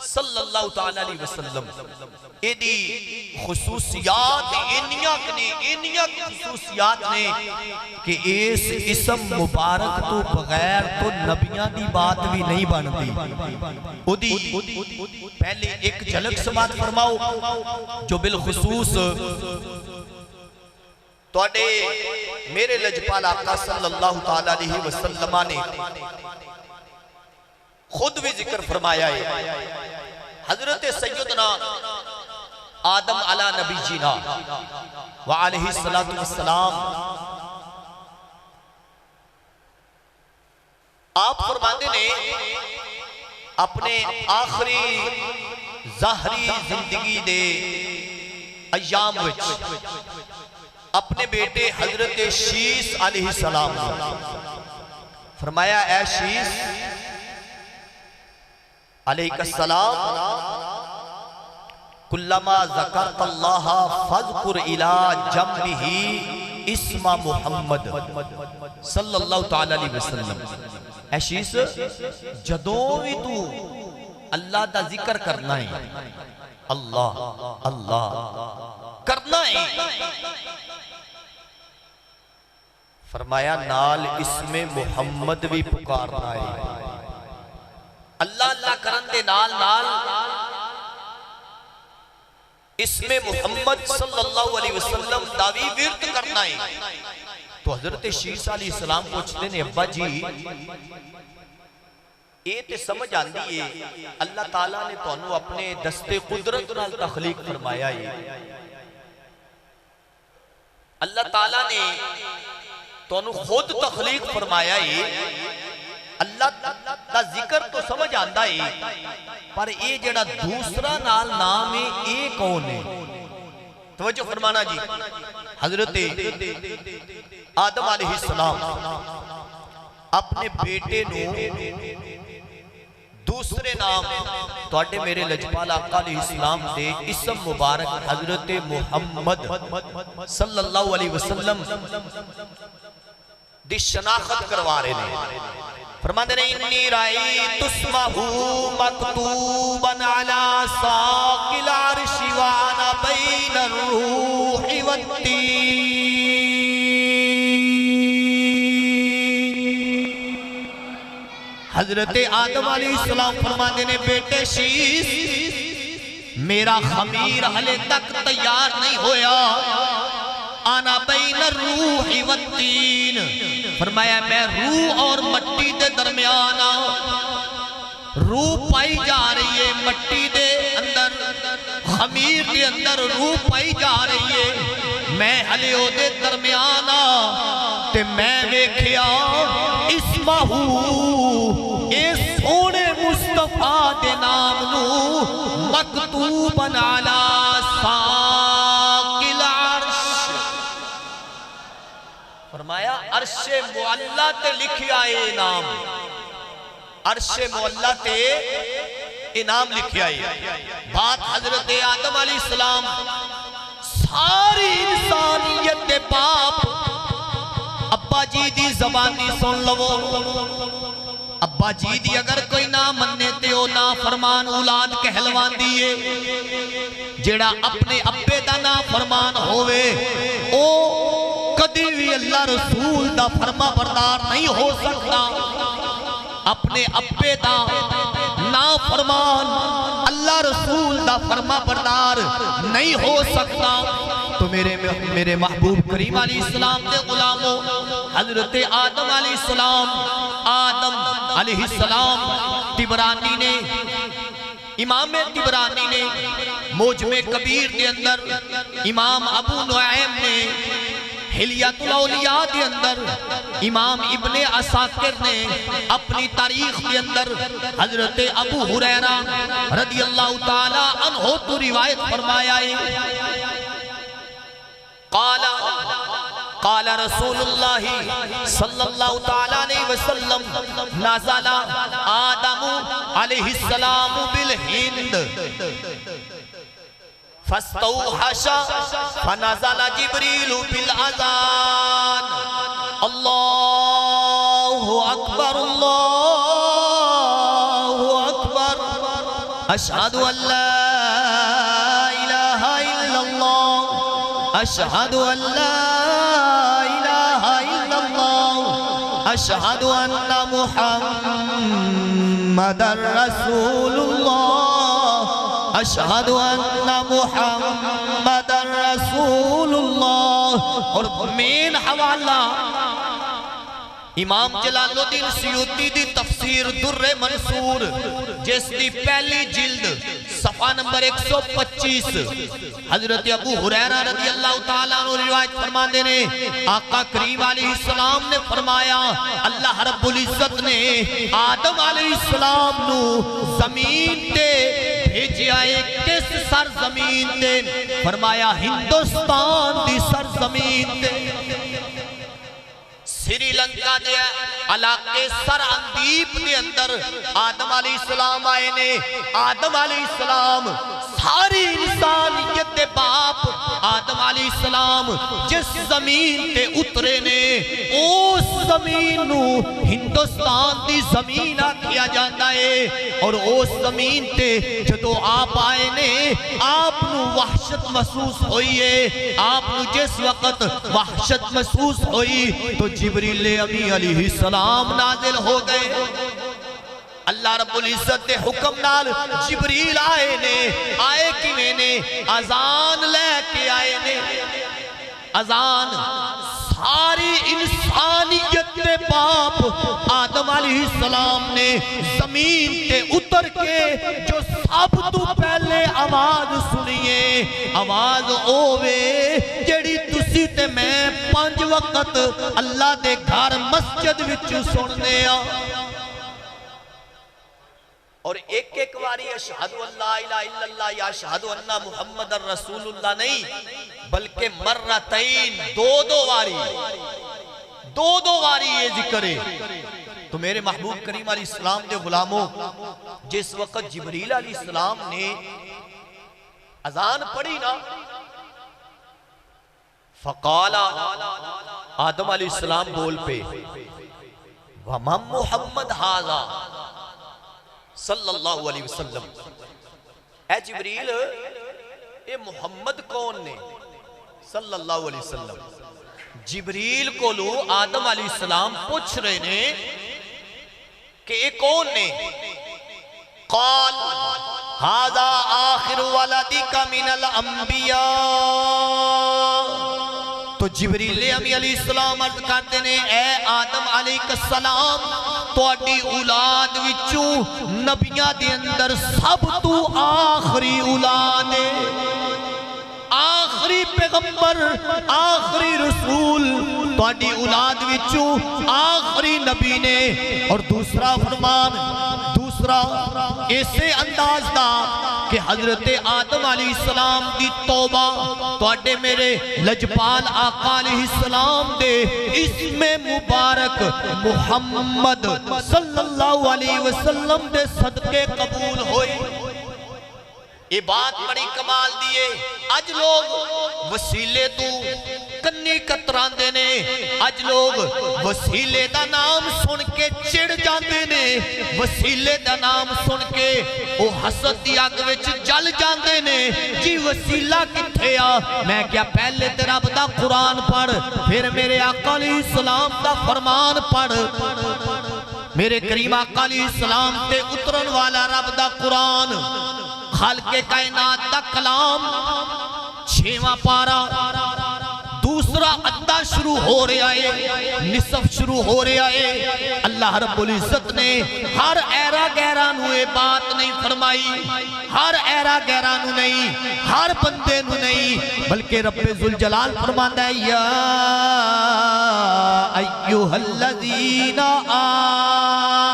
صلی اللہ تعالیٰ علیہ وسلم اے دی خصوصیات انیاں خصوصیات نے کہ اس اسم مبارک تو بغیر تو نبیاں دی بات بھی نہیں بنتی۔ او دی پہلے ایک جھلک سماعت فرماؤ جو بالخصوص توڑے میرے لجپال آقا صلی اللہ تعالیٰ علیہ وسلم نے خود بھی ذکر فرمایا ہے۔ حضرت سیدنا آدم علی نبی جینا وعلیہ السلام آپ فرماتے نے اپنے آخری ظاہری زندگی دے ایام وچ اپنے بیٹے حضرت شیس علیہ السلام فرمایا اے شیس علیہ السلام کلما ذکرت اللہ فذکر الى جنبہ اسم محمد صلی اللہ تعالیٰ علیہ وسلم۔ اے شیس جدوں بھی تو اللہ دا ذکر کرنا ہے، اللہ اللہ کرنا ہے، فرمایا نال اسم محمد بھی پکارنا ہے۔ اللہ اللہ کرن دے نال نال اسم محمد صلی اللہ علیہ وسلم داوی ورد کرنا ہے۔ تو حضرت شیس علیہ السلام پوچھتے ہیں ابا جی اے تے سمجھ آندی ہے اللہ تعالیٰ نے تو انہوں اپنے دست قدرت نال تخلیق فرمایا ہے، اللہ تعالیٰ نے تو انہوں خود تخلیق فرمایا ہے، اللہ کا ذکر تو سمجھ آندہ ہے پر اے جڑا دوسرا نال نام ہے اے کون ہے؟ توجہ فرمانا جی۔ حضرت آدم علیہ السلام اپنے بیٹے نو دوسرے نام توڑے میرے لجپال آقا علیہ السلام دے اسم مبارک حضرت محمد صلی اللہ علیہ وسلم دی شناخت کروا رہے ہیں۔ فرماتے ہیں انی رائیت اسمہو مکتوباً علی ساق العرش وانا بین الروح والتین۔ حضرت آدم علیہ السلام فرماتے ہیں بیٹے شیس میرا خمیر حلے تک تیار نہیں ہویا، آنا بین الروح والتین، فرمایا میں روح اور مٹی دے درمیان روح پائی جا رہی ہے، مٹی دے اندر خمیر دے اندر روح پائی جا رہی ہے، میں حلیو دے درمیان تے میں ویکھیا اسمہو اے سونے مصطفیٰ دے نام نو مکتوباً علی ساق العرش، فرمایا عرش معلّہ تے لکھیا اے نام، عرش معلّہ تے انعام لکھیا ہے۔ بات حضرت آدم علیہ السلام ساری انسانیت دے باپ ابا جی دی زبانی سن لو، ابا جی دی اگر کوئی نہ مننے تے او نا فرمان اولاد کہلوان دیئے، جیڑا اپنے ابے دا نا فرمان ہوئے او کدی بھی اللہ رسول دا فرما بردار نہیں ہو سکتا، اپنے ابے دا نا فرمان اللہ رسول دا فرما بردار نہیں ہو سکتا۔ تو میرے محبوب کریم علیہ السلام دے غلاموں، حضرت آدم علیہ السلام، آدم علیہ السلام تبرانی نے، امام تبرانی نے موجم کبیر دے اندر، امام ابو نعیم نے حلیت الاولیاء دے اندر، امام ابن عساکر نے اپنی تاریخ دے اندر حضرت ابو ہریرہ رضی اللہ تعالی عنہ تو روایت فرمایا ہے، قال قال رسول اللہ صلی اللہ تعالیٰ علیہ وسلم نزل آدم علیہ السلام بالہند فاستوحش فنزل جبریل بالاذان اللہ اکبر اشہد ان لا الہ الا اللہ اشہد ان لا الہ الا اللہ اشہد ان محمد رسول اللہ اشہد ان محمد رسول اللہ۔ اور مین حوالہ امام جلال الدین سیوطی دی تفسیر در منصور جس دی پہلی جلد صفحہ نمبر 125 حضرت ابو ہریرہ رضی اللہ تعالیٰ عنہ روایت فرما دینے آقا کریم علیہ السلام نے فرمایا اللہ رب العزت نے آدم علیہ السلام نو زمین تے بھیجیا ایک کس سرزمین تے فرمایا ہندوستان دی سرزمین تے سری لنکا دے علاقے سر اندیپ دے اندر آدم علیہ السلام آئے نے آدم علیہ السلام ساری انسانیت دے باپ آدم علیہ السلام جس زمین تے اترے نے اس زمین نو ہندوستان دی زمین آکھیا جاتا ہے اور اس زمین تے جدو آپ آئے نے آپ نو وحشت محسوس ہوئی ہے آپ نو جس وقت وحشت محسوس ہوئی تو جبریل امی علیہ السلام نازل ہو گئے اللہ رب العزت دے حکم نال جبریل آئے نے آئے کیویں نے اذان لے کے آئے نے اذان ساری انسانیت دے باپ آدم علیہ السلام نے زمین تے اتر کے جو سب تو پہلے آواز سنیے آواز اوے جڑی تسی تے میں 5 وقت اللہ دے گھر مسجد وچ سننے اور ایک واری اشہد ان لا الہ الا اللہ یا اشہد ان محمد رسول اللہ نہیں بلکہ مرتین دو واری یہ ذکر ہے تو میرے محبوب کریم علیہ السلام دے غلاموں جس وقت جبریل علیہ السلام نے اذان پڑھی نا فقالا آدم علیہ السلام بول پہ وَمَن محمد حَاذَا صلی اللہ علیہ وسلم اے جبریل اے محمد کون نے صلی اللہ علیہ وسلم جبریل کو لو آدم علیہ السلام پوچھ رہے نے کہ اے کون نے قال ھذا آخر ولدک من الانبیاء تو جبریل امی علیہ السلام عرض کرتے نے اے آدم علیہ السلام تواڈی اولاد وچوں نبیاں دے اندر سب تو آخری اولاد ہے آخری پیغمبر آخری رسول تواڈی اولاد وچوں آخری نبی نے اور دوسرا فرمان دوسرا ایسے انداز دا کہ حضرت آدم علیہ السلام دی توبہ تواڈے میرے لجپال آقا علیہ السلام دے اسم مبارک محمد صلی اللہ علیہ وسلم دے صدقے قبول ہوئی یہ بات بڑی کمال دیئے اج لوگ وسیلے تو کنی کتران دینے اج لوگ وسیلے دا نام سن کے چڑ جاندے نے وسیلے دا نام سن کے وہ حسد دی آگ وچ جل جاندے نے جی وسیلہ کتھے میں کیا پہلے تے رب دا قرآن پڑھ پھر میرے آقا علیہ السلام دا فرمان پڑھ میرے کریم آقا علیہ السلام تے اترن والا رب دا قرآن خالق کائنات دا کلام 6واں پارا دوسرا ادھا شروع ہو رہا ہے نصف شروع ہو رہا ہے اللہ رب العزت نے ہر ایرا گہرانو یہ بات نہیں فرمائی ہر ایرا گہرانو نہیں ہر بندے نو نہیں بلکہ رب ذوالجلال فرماتا ہے یا ایوہ الذین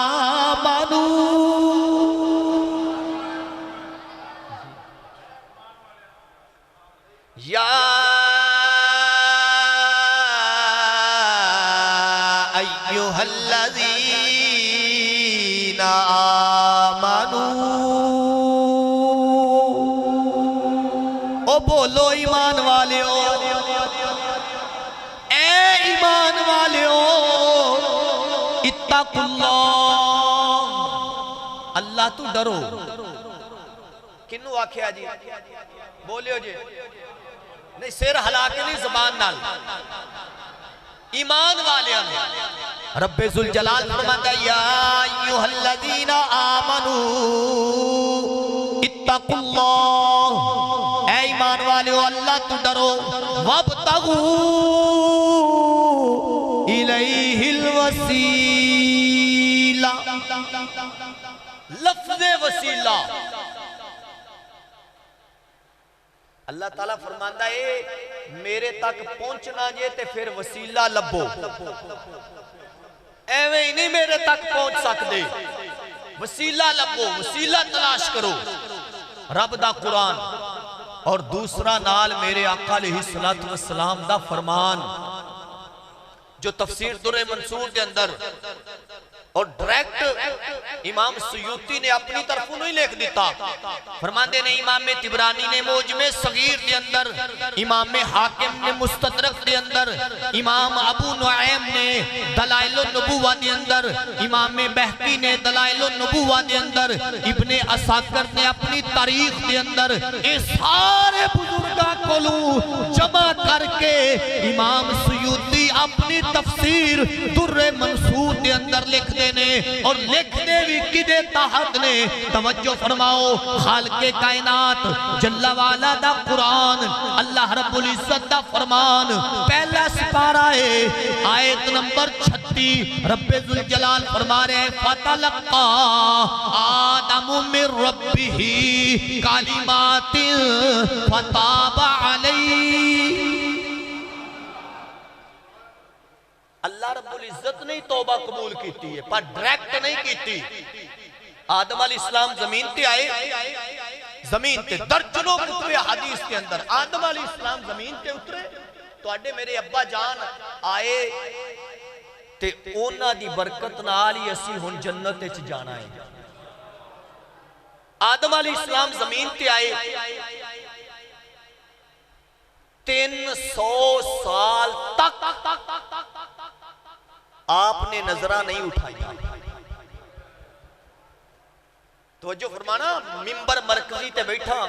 آمنو یا ایھا الذین آمنوا، او بولو ایمان والے ہو، اے ایمان والے ہو، اتقوا اللہ، اللہ تو ڈرو۔ کنو آکھیا جی؟ بولیو جی، نہیں سر ہلا کے نہیں، زبان نال، ایمان والے ہم۔ رب ذوالجلال فرماتا یا ایھا الذین آمنوا اتقوا اللہ، اے ایمان والے ہو اللہ تو ڈرو، وابتغوا الیہ الوسیلہ، لفظ وسیلہ، اللہ تعالیٰ فرماندہ ہے میرے تک پہنچنا جے تے پھر وسیلہ لبو، ایویں ہی نہیں میرے تک پہنچ سکتے، وسیلہ لبو، وسیلہ تلاش کرو، رب دا قرآن، اور دوسرا نال میرے آقا علیہ السلام دا فرمان، جو تفسیر در منصور دے اندر اور ڈائریکٹ امام سیوطی نے اپنی طرفوں نہیں لکھ دیتا، فرماندے نے امام طبرانی نے موجم صغیر دے اندر، امام حاکم نے مستدرک دے اندر، امام ابو نعیم نے دلائل النبوہ دے اندر، امام بہقی نے دلائل النبوہ دے اندر، ابن اساکر نے اپنی تاریخ دے اندر، اس سارے بزرگاں کو جمع کر کے امام سیوطی اپنی تفسیر در منصور دے اندر لکھ دینے، اور لکھنے بھی کدے تحت نے، توجہ فرماؤ، خالق کائنات جل والا دا قرآن، اللہ رب العزت دا فرمان، پہلا سپارہ ہے آیت نمبر 36، رب ذوالجلال فرما رہے فَتَلَقَّى آدَمُ مِن رَبِّهِ کَلِمَاتٍ فَتَابَ عَلَيْهِ۔ اللہ رب العزت نے توبہ قبول کیتی ہے، پر ڈائریکٹ نہیں کیتی۔ آدم علیہ السلام زمین تے آئے، زمین تے درجنوں کتبے حدیث کے اندر آدم علیہ السلام زمین تے اترے، تو اڈے میرے ابا جان آئے تے اونا دی برکت نال ہی اسی ہن جنت وچ جانا ہے۔ آدم علیہ السلام زمین تے آئے، 300 سال تک آپ نے نظرہ نہیں اٹھائی۔ توجہ فرمانا، ممبر مرکزی تے بیٹھا،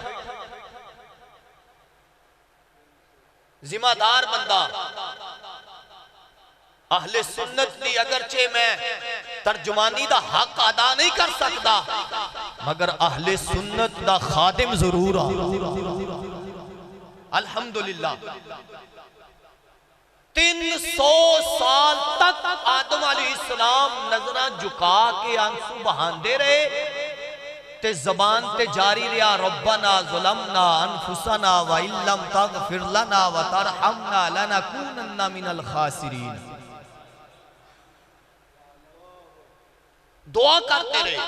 ذمہ دار بندہ، اہل سنت دی اگرچہ میں ترجمانی دا حق ادا نہیں کر سکتا، مگر اہل سنت دا خادم ضرور آ، الحمدللہ۔ 300 سال تک آدم علیہ السلام نظرہ جھکا کے آنسو بہاندے رہے، تے زبان تے جاری رہا ربنا ظلمنا انفسنا وَإِن لَّمْ تَغْفِرْ لَنَا وَتَرْحَمْنَا لَنَكُونَنَّ مِنَ الْخَاسِرِينَ، دعا کرتے رہے۔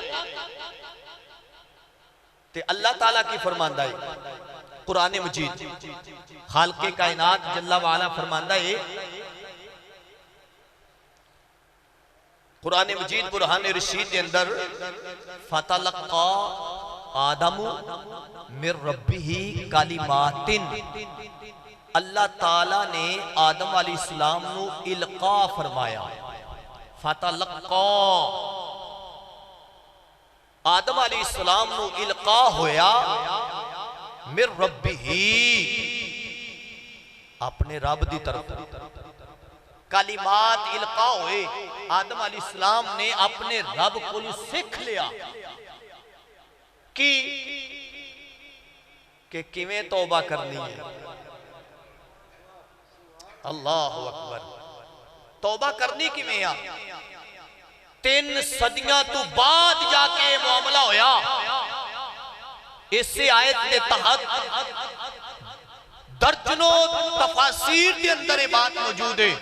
تے اللہ تعالیٰ کی فرماندہ ہے قرآن مجید، خالق کائنات جل وعلا فرماندہ ہے، قرآن مجید برہان رشید کے اندر فَتَلَقَّى آدَمُ مِن رَبِّهِ کَلِمَاتٍ، اللہ تعالیٰ نے آدم علیہ السلام نو القاء فرمایا۔ فَتَلَقَّى آدم علیہ السلام نو القاء ہویا مِن رَبِّهِ، اپنے رب دی طرف کلمات القاء ہوئے۔ آدم علیہ السلام نے اپنے رب کو سکھ لیا کہ کیویں توبہ کرنی ہے۔ اللہ اکبر، توبہ کرنی کیویں ہے؟ 3 صدیاں تو بعد جا کے معاملہ ہویا۔ اس سے آیت کے تحت درجنوں تفاسیر کے اندر یہ بات موجود ہے۔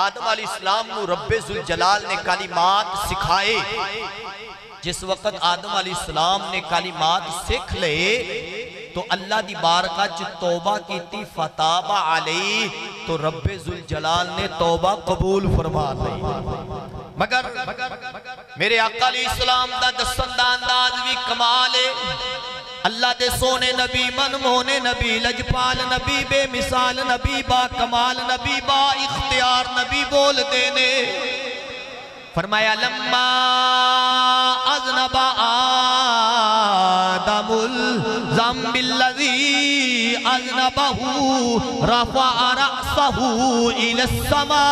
آدم علیہ السلام نو رب ذوالجلال نے کلمات سکھائے۔ جس وقت آدم علیہ السلام نے کلمات سکھ لے تو اللہ دی بارگاہ چ توبہ کیتی، فتاب علیہ، تو رب ذوالجلال نے توبہ قبول فرما لی مگر میرے آقا علیہ السلام دا دستن دا انداز بھی کمال ہے اللہ دے سونے نبی منمونے نبی لجپال نبی بے مثال نبی با کمال نبی با اختیار نبی بول دینے فرمایا لما اذنب آدم الذنب الذی اذنبہ رفع رأسہ الى السماء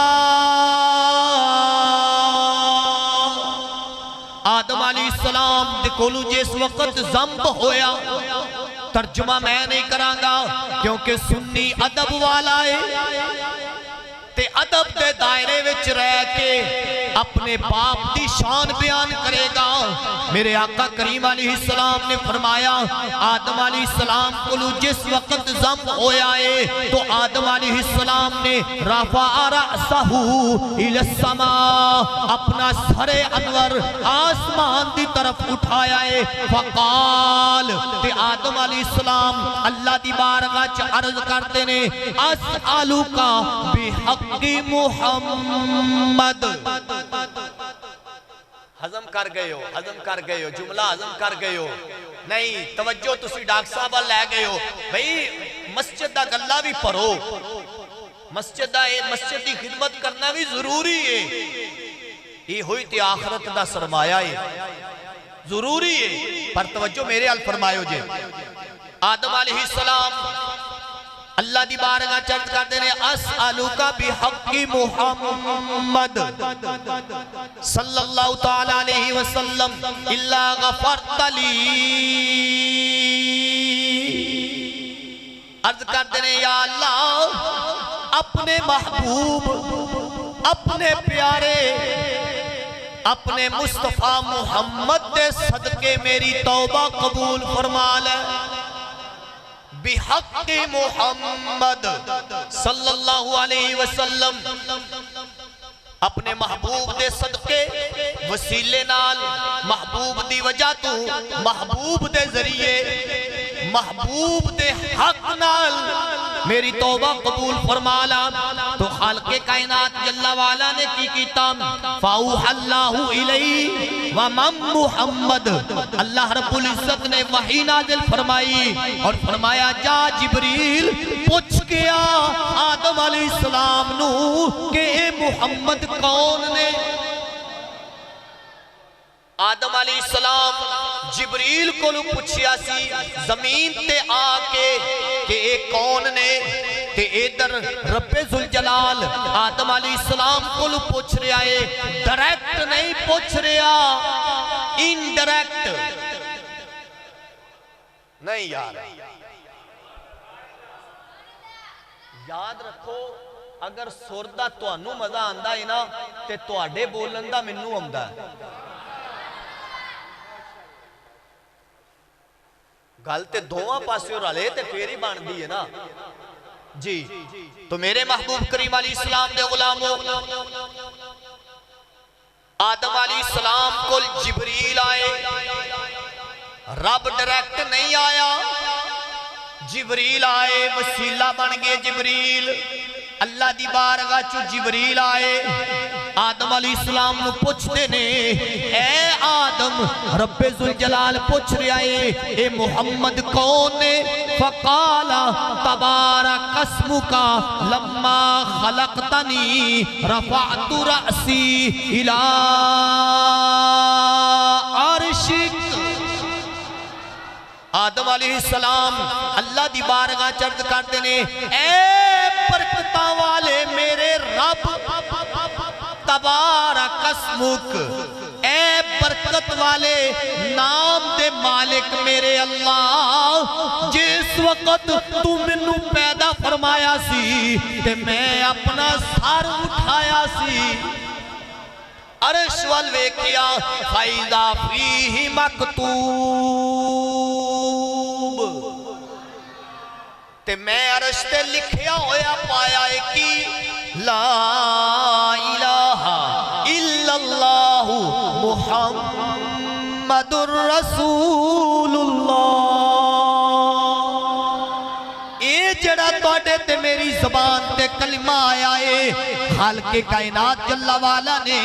آدم علیہ السلام دے کولو جس وقت ذنب ہویا ترجمہ میں نہیں کرانگا کیونکہ سنی ادب والا ہے تے ادب دے دائرے وچ رہ کے اپنے باپ دی شان بیان کرے گا میرے آقا کریم علیہ السلام نے فرمایا آدم علیہ السلام کو جس وقت ذنب ہویا ہے تو آدم علیہ السلام نے رفع رأسہ الی السماء اپنا سر انور آسمان دی طرف اٹھایا ہے فقال تے آدم علیہ السلام اللہ دی بارگاہ چ عرض کرتے نے اسألوکا بحق محمد ہضم کر گئے ہو جملہ ہضم کر گئے ہو نہیں توجہ تسی ڈاکٹر صاحب لے گئے ہو بھئی مسجد دا گلہ بھی پڑھو مسجد دی خدمت کرنا بھی ضروری ہے یہ ہوئی تھی آخرت دا سرمایہ ہے ضروری ہے پر توجہ میرے حال فرمائے ہو جے آدم علیہ السلام اللہ دی بارگاہ چرچ کر دینے اسألوکا بحق محمد صلی اللہ تعالیٰ علیہ وسلم اللہ غفرت لی عرض کر دینے یا اللہ اپنے محبوب اپنے پیارے اپنے مصطفیٰ محمد دے صدقے میری توبہ قبول فرما لے بحق محمد صلی اللہ علیہ وسلم اپنے محبوب دے صدقے وسیلے نال محبوب دی وجہ تو محبوب دے ذریعے محبوب دے حق نال میری توبہ قبول فرمالا تو خالق کائنات جل والا نے کی کیتا فاوح اللہ علیہ ومن محمد اللہ رب العزت نے وحی نازل فرمائی اور فرمایا جا جبریل پوچھ گیا آدم علیہ السلام نو کہ اے محمد کون نے آدم علیہ السلام جبریل کو لو پوچھیا سی زمین تے آکے کہ ایک کون نے تے ادھر رب ذوالجلال آدم علیہ السلام کو لو پوچھ رہا ہے ڈائریکٹ نہیں پوچھ رہا انڈائریکٹ نہیں یاد رکھو اگر سردہ تو انو مزہ آندہ ہی نا تے تو آڈے بولندہ منو آمدہ ہے گالتے دھواں پاسی اور علیہ تے پھیری بان دی ہے نا جی تو میرے محبوب کریم علیہ السلام دے غلاموں آدم علیہ السلام کو جبریل آئے رب ڈائریکٹ نہیں آیا جبریل آئے وسیلہ بن گئے جبریل اللہ دی بارگاہ چو جبریل آئے آدم علیہ السلام نو پوچھتے نے اے آدم رب ذوالجلال پوچھ رہا ہے اے محمد کون نے فقالا تبارک اسمکا لما خلقتنی رفعت رأسی الى عرشک آدم علیہ السلام اللہ دی بارگاہ چرد کرتے نے اے برکتاں والے میرے رب تبارک اسمک اے برکت والے نام دے مالک میرے اللہ جس وقت تو منو پیدا فرمایا سی تے میں اپنا سر اٹھایا سی عرش والویکیا فائدہ فیہ مکتوب تے میں عرش تے لکھیا ہویا پایا ہے کی لا الہ الا اللہ محمد الرسول اللہ اے جڑا توڑے تے میری زبان تے کلمہ آیا ہے۔ خالق کائنات جل والا نے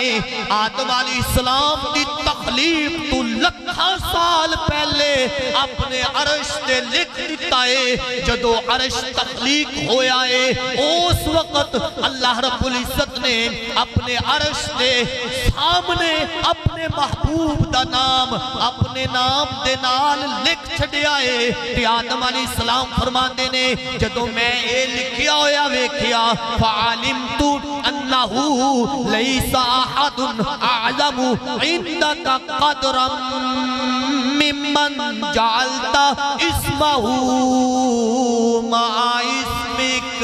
آدم علیہ السلام دی تخلیق تو لکھاں سال پہلے اپنے عرش تے لکھ دیتا ہے۔ جدو عرش تخلیق ہویا ہے اس وقت اللہ رب العزت نے اپنے عرش دے سامنے اپنے محبوب دا نام اپنے نام دے نال لکھ چھڑیا ہے۔ تے آدم علیہ السلام فرماندے نے جدو میں اے لکھیا ہویا ویکھیا فعلمت انہو لیس احد اعظم عندک قدرا ممن جعلت اسمہو مع اسمک۔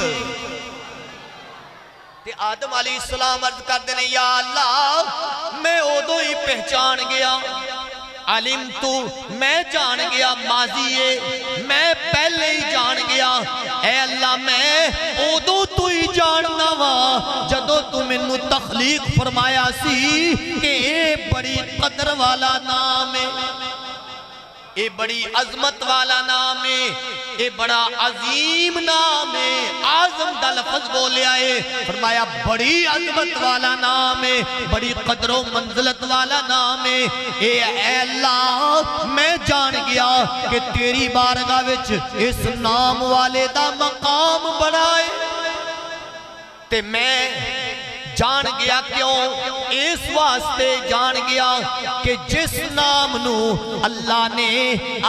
تے آدم علیہ السلام عرض کر دینے یا اللہ میں ادو ہی پہچان گیا، علم تو میں جان گیا ماضی ہے، میں پہلے ہی جان گیا، اے اللہ میں ادو تو ہی جاننا وا جدو تو منو تخلیق فرمایا سی کہ اے بڑی قدر والا نام ہے، اے بڑی عظمت والا نام ہے، اے بڑا عظیم نام ہے۔ اعظم دا لفظ بولے آئے فرمایا بڑی عظمت والا نام ہے، بڑی قدر و منزلت والا نام ہے۔ اے اللہ میں جان گیا کہ تیری بارگاہ وچ اس نام والے دا مقام بڑا ہے، تے میں جان گیا کیوں اس واسطے جان گیا کہ جس نام نو اللہ نے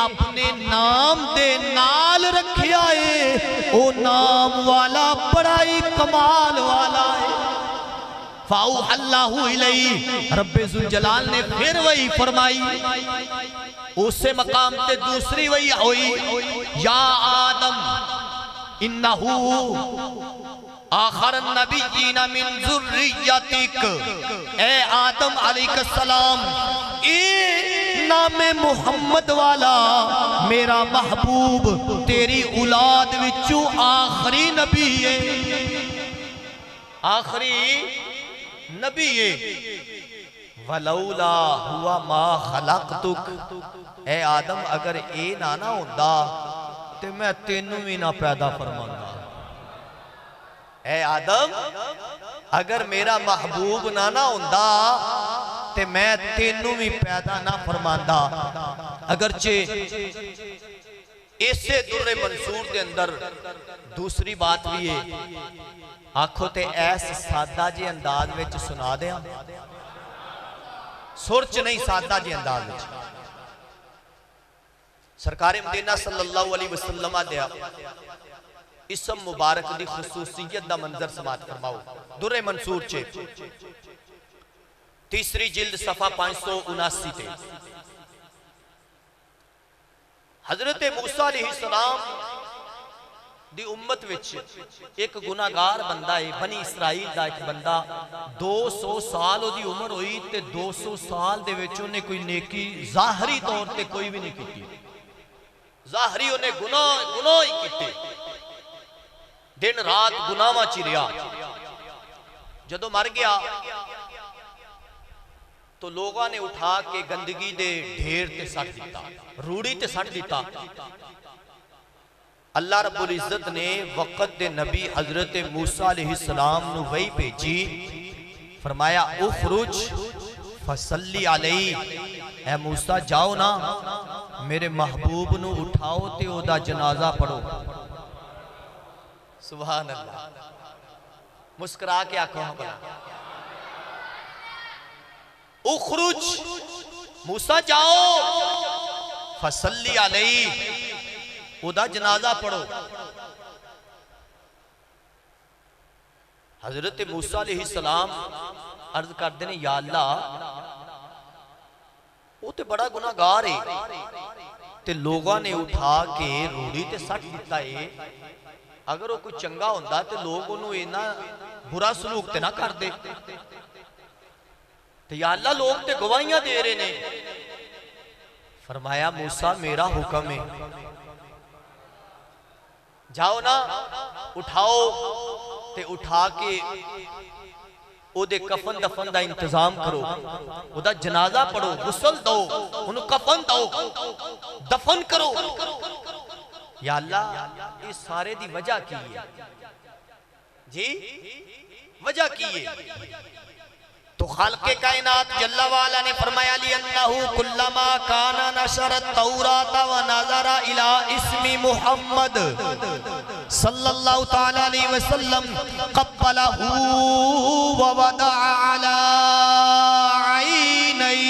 اپنے نام دے نال رکھیا ہے او نام والا بڑا ہی کمال والا ہے۔ فَأَوْحَى اللَّهُ إِلَيْهِ رب ذوالجلال نے پھر وہی فرمائی، اسے مقام تے دوسری وہی ہوئی یا آدم انہو آخر النبیین من ذریتک، اے آدم علیہ السلام اے نام محمد والا میرا محبوب تیری اولاد وچوں آخری نبی ہے، آخری نبی ہے۔ وَلَوْلَا هُوَ مَا خَلَقْتُكَ، اے آدم اگر اے نانا ہوندہ تے میں تینوں ہی نہ پیدا فرماندہ، اے آدم اگر میرا محبوب نانا ہوندہ تے میں تینوں بھی پیدا نہ فرماندہ۔ اگرچہ اسے در منصور دے اندر دوسری بات بھی ہے، آنکھوں تے ایس سادہ جی انداز وچ سنا دیا، سرچ نہیں سادہ جی انداز وچ سرکار مدینہ صلی اللہ علیہ وسلم دیا اسم مبارک دی خصوصیت دا منظر سماعت فرماؤ۔ در منصور چھے تیسری جلد صفحہ 579 تے حضرت موسیٰ علیہ السلام دی امت وچ ایک گناہگار بندہ ہے، بنی اسرائیل دا ایک بندہ 200 سال ہو دی عمر ہوئی تے 200 سال دے وچوں نے کوئی نیکی ظاہری طور تے کوئی بھی نہیں کیتی، ظاہری انہیں گناہ ہی کیتے، دن رات گناہاں چی رہا۔ جدو مر گیا تو لوگاں نے اٹھا کے گندگی دے ڈھیر تے سٹ دیتا، روڑی تے سٹ دیتا۔ اللہ رب العزت نے وقت دے نبی حضرت موسیٰ علیہ السلام نو وہی بھیجی، فرمایا اخرج فصلی علیہ، اے موسیٰ جاؤ نا میرے محبوب نو اٹھاؤ تے او دا جنازہ پڑھو۔ سبحان اللہ، مسکرا کے آنکھوں ہاں بنا، اخرج موسیٰ جاؤ فصلی علیہ، او دا جنازہ پڑھو۔ حضرت موسیٰ علیہ السلام عرض کر دینے یا اللہ وہ تے بڑا گناہگار ہے تے لوگاں نے اٹھا کے روڑی تے سٹ دیتا ہے، اگر وہ کوئی چنگا ہوندہ تے لوگ انہوں اینا برا سلوک تے نہ کر دے، تو یا اللہ لوگ تے گواہیاں دے رہے نے۔ فرمایا موسیٰ میرا حکم ہے، جاؤ نا اٹھاؤ تے اٹھا کے او دے کفن دفن دا انتظام کرو، او دا جنازہ پڑھو، غسل دو، انہوں کفن دو، دفن کرو۔ یا اللہ اس سارے دی وجہ کی ہے؟ جی وجہ کیے تو خالق کائنات جل وعلا نے فرمایا لِأَنَّهُ كُلَّمَا كَانَ نَشَرَ التَّوْرَاةَ وَنَظَرَ إِلَىٰ اسْمِ محمد صلی اللہ تعالیٰ علیہ وسلم قَبَّلَهُ وَوَضَعَ عَلَىٰ عَيْنَيْهِ۔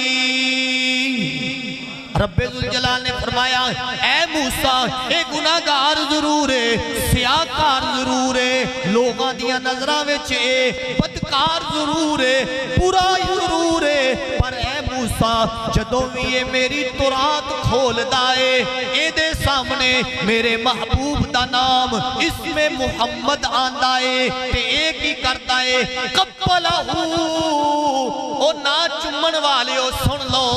رب ذوالجلال نے فرمایا اے موسیٰ اے گناہگار ضرور ہے، سیاہکار ضرور ہے، لوگاں دیاں نظراں وچ اے بدکار ضرور ہے، برا ضرور ہے، پر اے موسیٰ جدوں بھی یہ میری تورات کھول دائے اے دے سامنے میرے محبوب دا نام اسم محمد آندائے تے ایک ہی کرتا ہے قبلہ او نا چمن والے ہو سن لو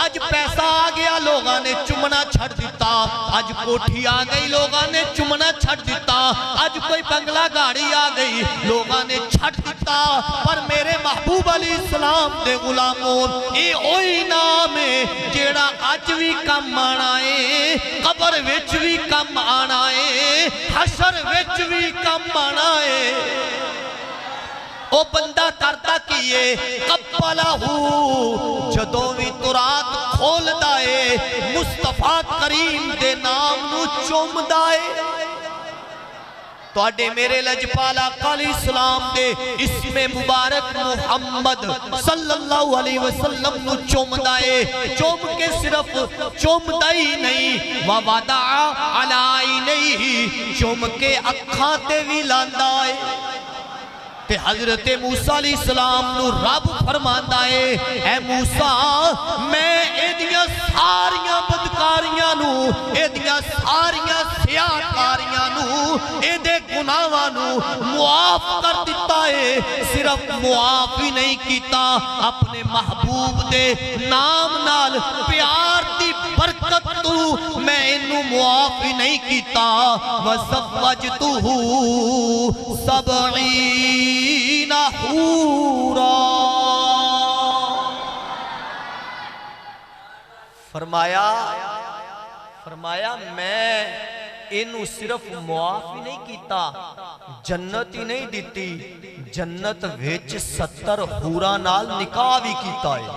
آج پیسہ آ گیا لوگاں نے چمنا چھڑ دیتا، آج کوٹھی آ گئی لوگاں نے چمنا چھڑ دیتا، آج کوئی بنگلہ گاڑی آ گئی لوگاں نے چھڑ دیتا، پر میرے محبوب علیہ السلام دے غلامون اے اوہی نام ہے جیڑا آج بھی کم آنا ہے، قبر وچ بھی کم آنا ہے، حشر وچ بھی کم آنا ہے۔ او بندہ کرتا کیے قبلہ جدوں بھی تورات کھول دائے مصطفیٰ کریم دے نام نو چوم دائے تو اڈے میرے لجپالا قالی اسلام دے اسم مبارک محمد صلی اللہ علیہ وسلم نو چوم دائے، چوم کے صرف چوم دائی نہیں وَوَضَعَ عَلَىٰ عَيْنَيْهِ چوم کے اکھاں تے بھی لاندائے تے حضرت موسیٰ علیہ السلام نو رب فرماندا ہے اے موسیٰ میں ایدیاں ساریاں بدکاریاں نو ایدیاں ساریاں سیاہکاریاں نو ایدے گناہاں نو معاف کر دیتا ہے، صرف معاف ہی نہیں کیتا اپنے محبوب دے نام نال پیار دی برکت تو میں انو معاف ہی نہیں کیتا وَزَوَّجْتُهُ سَبْعِينَ حُورًا فرمایا میں انو صرف معاف ہی نہیں کیتا جنت ہی نہیں دیتی جنت ویچ 70 حوراں نال نکاح بھی کیتا ہے۔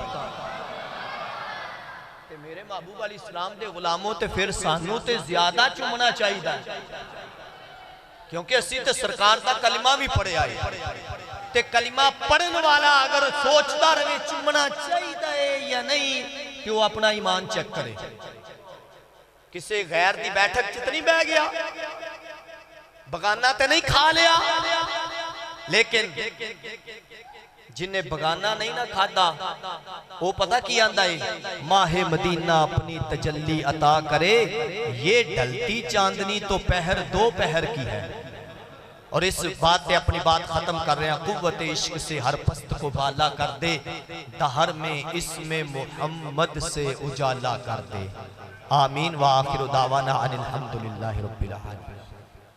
میرے محبوب علیہ السلام دے غلاموں تے پھر سانوں تے زیادہ چمنا چاہی دا کیونکہ اسی تے سرکار دا کلمہ بھی پڑھے آئے تے کلمہ پڑھن والا اگر سوچتا رہے چمنا چاہی دا ہے یا نہیں کہ وہ اپنا ایمان چیک کرے۔ کسے غیر دی بیٹھک چتنی بہ گیا بغانہ تے نہیں کھا لیا لیکن جنہیں بغانہ نہیں نہ کھاتا وہ پتہ کیا اندہ ہے ماہ مدینہ اپنی تجلی عطا کرے یہ ڈھلتی چاندنی تو پہر 2 پہر کی ہے۔ اور اس بات پہ اپنی بات ختم کر رہے ہیں قوت عشق سے ہر پست کو بالا کر دے دہر میں اسم محمد سے اجالا کر دے آمین وآخر دعوانا ان الحمدللہ رب العالمین۔